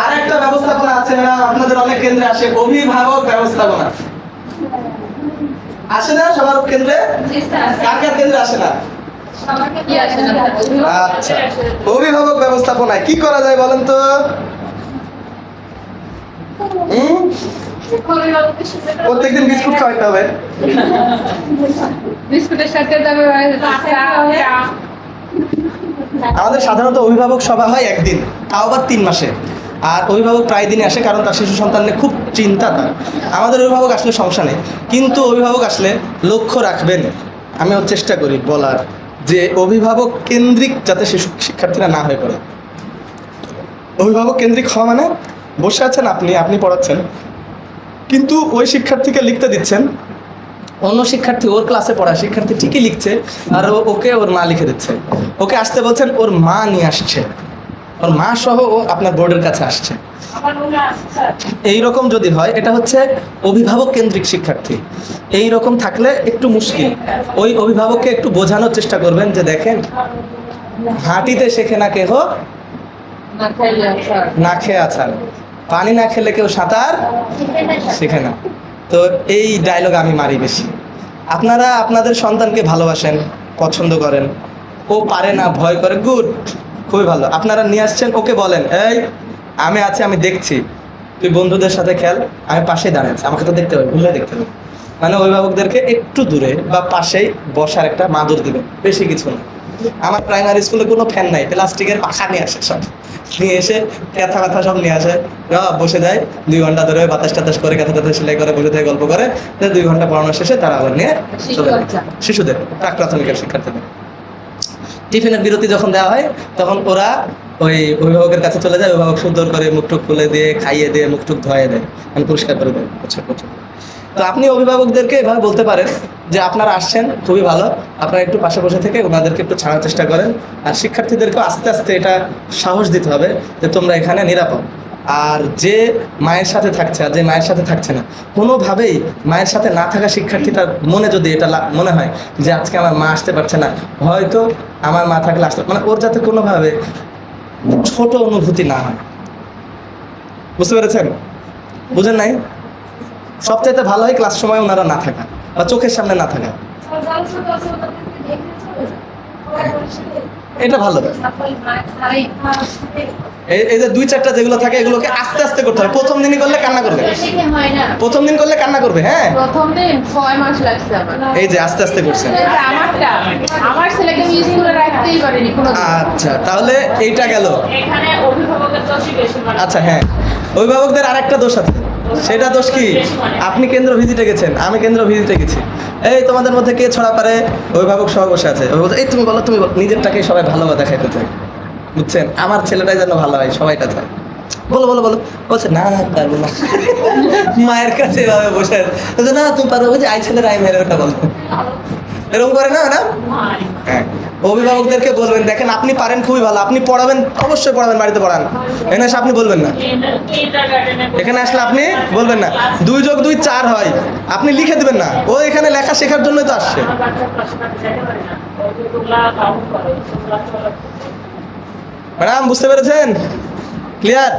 আর একটা ব্যবস্থাপনা আছে না, আপনাদের অনেক কেন্দ্রে আসে, অভিভাবক ব্যবস্থাপনা। আসে না সবার কেন্দ্রে? কার কার কেন্দ্রে আসে না? আচ্ছা, অভিভাবক ব্যবস্থাপনায় কি করা যায় বলেন তো? প্রত্যেকদিন বিস্কুট খাওয়াইতে হবে। বিস্কুটের সাথে দেবে আমাদের সাধারণত অভিভাবক সভা হয় একদিন, তাও আবার 3 মাসে। আর অভিভাবক প্রায় দিনই আসে, কারণ তার শিশু সন্তান নিয়ে খুব চিন্তা তার। আমাদের অভিভাবক আসলে সমস্যা নেই, কিন্তু অভিভাবক আসলে লক্ষ্য রাখবেন। আমিও চেষ্টা করি বলার যে অভিভাবক কেন্দ্রিক যাতে শিক্ষার্থীরা না হয়ে পড়ে। অভিভাবক কেন্দ্রিক হওয়া মানে বসে আছেন আপনি পড়াচ্ছেন, কিন্তু ওই শিক্ষার্থীকে লিখতে দিচ্ছেন। অন্য শিক্ষার্থী, ওর ক্লাসে পড়া শিক্ষার্থী ঠিকই লিখছে, আর ওকে ওর মা লিখে দিচ্ছে। ওকে আসতে বলছেন, ওর মা নিয়ে আসছে, ওর মা সহ ও আপনার বোর্ডের কাছে আসছে। এইরকম যদি হয়, এটা হচ্ছে অভিভাবক কেন্দ্রিক শিক্ষার্থী। এই রকম থাকলে একটু মুশকিল। ওই অভিভাবককে একটু বোঝানোর চেষ্টা করবেন যে দেখেন, হাঁটিতে শেখে না কেহ না খেয়ে আছাড়, পানি না খেলে কেউ সাঁতার শেখে না। তো এই ডায়লগ আমি মারি বেশি। আপনারা আপনাদের সন্তানকে ভালোবাসেন, পছন্দ করেন, ও পারে না, ভয় করে, গুড, খুবই ভালো। আপনারা নিয়ে আসছেন, ওকে বলেন, এই আমি আছি, আমি দেখছি, তুই বন্ধুদের সাথে খেল, আমি পাশেই দাঁড়িয়ে আছি, আমাকে তো দেখতে হবে, ভুলে দেখতে হবে। মানে অভিভাবকদেরকে একটু দূরে বা পাশেই বসার একটা মাদুর দিবেন, বেশি কিছু না। আমার প্রাইমারি স্কুলে কোনো ফ্যান নাই, প্লাস্টিকের পাখা নিয়ে আসে, সব নিয়ে এসে ক্যাথা ব্যথা সব নিয়ে আসে, বসে যায় 2 ঘন্টা ধরে বাতাস টাতাস করে, ক্যাথা টাতাস সেলাই করে বসে থাকে, গল্প করে। 2 ঘন্টা পড়ানো শেষে তারা আবার নিয়ে চলে যায়। শিশুদের, প্রাক প্রাথমিকের শিক্ষার্থীদের টিফিনের বিরতি যখন দেওয়া হয়, তখন ওরা ওই অভিভাবকের কাছে চলে যায়। অভিভাবক সুন্দর করে মুখটুক খুলে দিয়ে, খাইয়ে দিয়ে, মুখটুক ধোয়াই দেয়, মানে পরিষ্কার করে দেয়। তো আপনি অভিভাবকদেরকে এভাবে বলতে পারেন যে আপনারা আসছেন, খুবই ভালো, আপনারা একটু পাশে বসে থেকে ওনাদেরকে একটু ছাড়ার চেষ্টা করেন। আর শিক্ষার্থীদেরকেও আস্তে আস্তে এটা সাহস দিতে হবে যে তোমরা এখানে নিরাপদ। আর যে মায়ের সাথে থাকছে আর যে মায়ের সাথে থাকছে না, কোনোভাবেই মায়ের সাথে না থাকা শিক্ষার্থীটার মনে যদি এটা মনে হয় যে আজকে আমার মা আসতে পারছে না, হয়তো আমার মা থাকলে আসতে, মানে ওর যাতে কোনোভাবে ছোট অনুভূতি না হয়। বুঝতে পেরেছেন? বুঝেন নাই? সবচাইতে ভালো হয় ক্লাস সময় ওনারা না থাকা। বা চোখের সামনে না থাকা, এটা ভালো। এই যে 2-4টা যেগুলো থাকে এগুলোকে আস্তে আস্তে করতে হবে। প্রথম দিনই করলে কান্না করবে, হয় না। প্রথম দিন করলে কান্না করবে। হ্যাঁ, প্রথম দিন 6 মাস লাগছে আমার। এই যে আস্তে আস্তে করছেন। আমার ছেলেকে আমি স্কুলে রাখতেই পারিনি কোনো। আচ্ছা, তাহলে এইটা গেল। এখানে অভিভাবকের দোষই বেশি মানে। আচ্ছা হ্যাঁ, অভিভাবকদের আরেকটা দোষ আছে। সেটা দোষ কি? আপনি কেন্দ্র ভিজিটে গেছেন, আমি কেন্দ্র ভিজিটে গেছি, এই তোমাদের মধ্যে কে ছড়া পারে, অভিভাবক সহ বসে আছে। অভিভাবক, এই তুমি বলো, তুমি বলো। নিজেরটাকে সবাই ভালো দেখাইতে চায়, বুঝছেন? আমার ছেলেটাই যেন ভালো হয়, সবাইটা চায়। বলো বলো বলো, বলছে না পারবো না। মায়ের কাছে এভাবে বসে আছে। বলছে, না তুমি পারো, ওই যে আই ছেলের আই মেয়ের, ওটা বলো। এরকম করে না ম্যাডাম? হ্যাঁ, অভিভাবকদেরকে বলবেন, দেখেন আপনি পারেন, খুবই ভালো, আপনি পড়াবেন, অবশ্যই পড়াবেন, বাড়িতে পড়ান। এখানে এসে আপনি বলবেন না, এখানে আসলে আপনি বলবেন না 2 + 2 4 হয়, আপনি লিখে দেবেন না। ও এখানে লেখা শেখার জন্যই তো আসছে। ম্যাডাম বুঝতে পেরেছেন? ক্লিয়ার?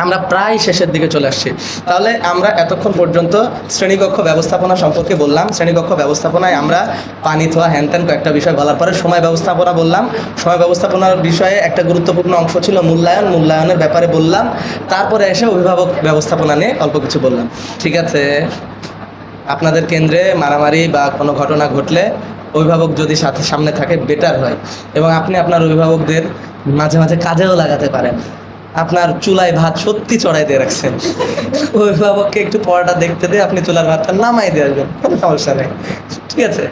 আমরা প্রায় শেষের দিকে চলে আসছি। তাহলে আমরা এতক্ষণ পর্যন্ত শ্রেণীকক্ষ ব্যবস্থাপনা সম্পর্কে বললাম। শ্রেণীকক্ষ ব্যবস্থাপনায় আমরা পানি থোয়া হ্যান ত্যান কয়েকটা বিষয় বলার পরে সময় ব্যবস্থাপনা বললাম। সময় ব্যবস্থাপনার বিষয়ে একটা গুরুত্বপূর্ণ অংশ ছিল মূল্যায়ন, মূল্যায়নের ব্যাপারে বললাম। তারপরে এসে অভিভাবক ব্যবস্থাপনা নিয়ে অল্প কিছু বললাম। ঠিক আছে, আপনাদের কেন্দ্রে মারামারি বা কোনো ঘটনা ঘটলে অভিভাবক যদি সামনে থাকে বেটার হয়, এবং আপনি আপনার অভিভাবকদের মাঝে মাঝে কাজেও লাগাতে পারেন। আপনার চুলায় ভাত সত্যি চড়াই দিয়ে রাখছেন, অভিভাবককে একটু পড়াটা দেখতে দিয়ে আপনি চুলার ভাতটা নামাই দিয়ে আসবেন, কোনো সমস্যা নেই। ঠিক আছে?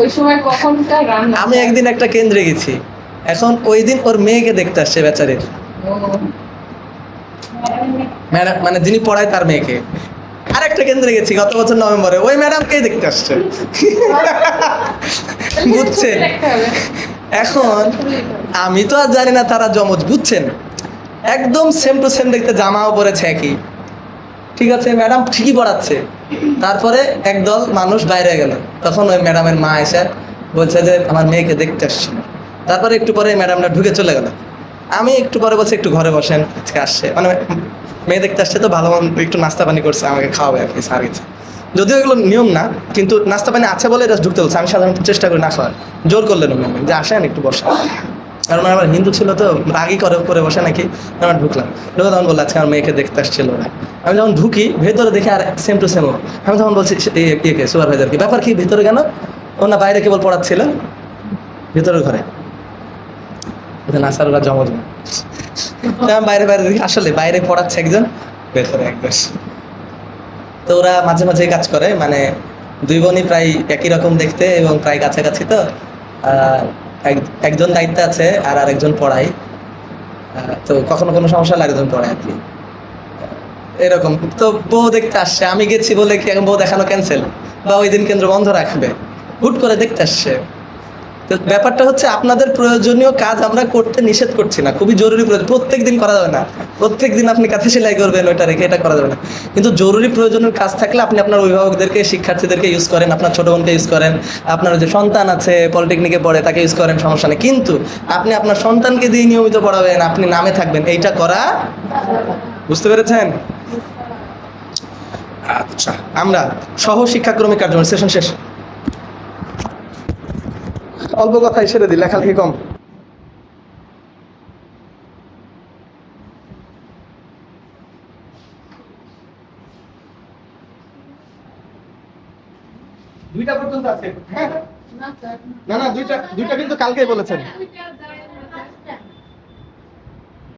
ওই সময় কখনটা রান্না। আমি একদিন একটা কেন্দ্রে গেছি, এখন ওই দিন ওর মেয়েকে দেখতে আসছে বেচারির, ম্যাডাম মানে যিনি পড়ায় তার মেয়েকে। আরেকটা কেন্দ্রে গেছি গত বছর নভেম্বরে, ওই ম্যাডামকেই দেখতে আসছে। বুঝছেন? এখন আমি তো আর জানি না তারা জমজ, বুঝছেন? একদম সেম টু সেম দেখতে, জামাও পরেছে একই। ঠিক আছে, ম্যাডাম ঠিকই পড়াচ্ছে। তারপরে একদল মানুষ বাইরে গেল, তখন ওই ম্যাডামের মা এসে বলছে যে আমার মেয়েকে দেখতে আসছে। তারপরে একটু পরে ম্যাডামটা ঢুকে চলে গেল। আমি একটু পরে বলছি একটু ঘরে বসেন, আজকে আসছে, মানে মেয়ে দেখতে আসছে তো ভালো মন্দ একটু নাস্তা পানি করছে, আমাকে খাওয়াবে আর কি, স্যার গেছে। যদিও এগুলো নিয়ম না, কিন্তু নাস্তা পানি আছে বলে এটা ঢুকতে বলছে। আমি সাধারণত চেষ্টা করি না খাওয়ার, জোর করলেন উনি যে আসেন একটু বসে, কারণ আমার হিন্দু ছিল তো, রাগই করে বসে নাকি। আমার ঢুকলাম, ঢুকে তখন বললো আজকে আমার মেয়েকে দেখতে আসছিল ওরা। আমি যখন ঢুকি ভেতরে দেখি আর সেম টু সেম। আমি তখন বলছি ইয়েকে, সুপারভাইজারকে, ব্যাপার কি, ভেতরে কেন? ও না বাইরে কেবল পড়াচ্ছিল, ভেতরের ঘরে না স্যার ওরা জমজ না। বাইরে দেখি আসলে বাইরে পড়াচ্ছে একজন, ভেতরে একজন। তো ওরা মাঝে মাঝে কাজ করে, মানে 2 বোনই প্রায় একই রকম দেখতে এবং প্রায় কাছাকাছি। তো একজন দায়িত্বে আছে আর আরেকজন পড়ায়। তো কখনো কোনো সমস্যা লাগে একজন পড়ায় আর কি, এরকম। তো বউ দেখতে আসছে, আমি গেছি বলে কি এখন বউ দেখানো ক্যান্সেল, বা ওই দিন কেন্দ্র বন্ধ রাখবে, হুট করে দেখতে আসছে। তো ব্যাপারটা হচ্ছে আপনাদের প্রয়োজনীয় কাজ আমরা করতে নিষেধ করছি না, খুবই জরুরি প্রয়োজন, প্রত্যেক দিন করা যাবে না। প্রত্যেক দিন আপনি কাঁথা সেলাই করবেন, ওইটা রেখে এটা করা যাবে না। কিন্তু জরুরি প্রয়োজনীয় কাজ থাকলে আপনি আপনার অভিভাবকদেরকে, শিক্ষার্থীদেরকে ইউজ করেন, আপনার ছোট বোনকে ইউজ করেন, আপনার যে সন্তান আছে পলিটেকনিকে পড়ে তাকে ইউজ করেন, সমস্যা নেই। কিন্তু আপনি আপনার সন্তানকে দিয়ে নিয়মিত পড়াবেন, আপনি নামে থাকবেন, এইটা করা, বুঝতে পেরেছেন? আচ্ছা, আমরা সহ শিক্ষাক্রমিক কার্যক্রম সেশন শেষ। অল্প কথাই সেরে দিই, লেখালেখি কম। দুইটা পর্যন্ত আছে। হ্যাঁ, না দুইটা কিন্তু কালকেই বলেছেন।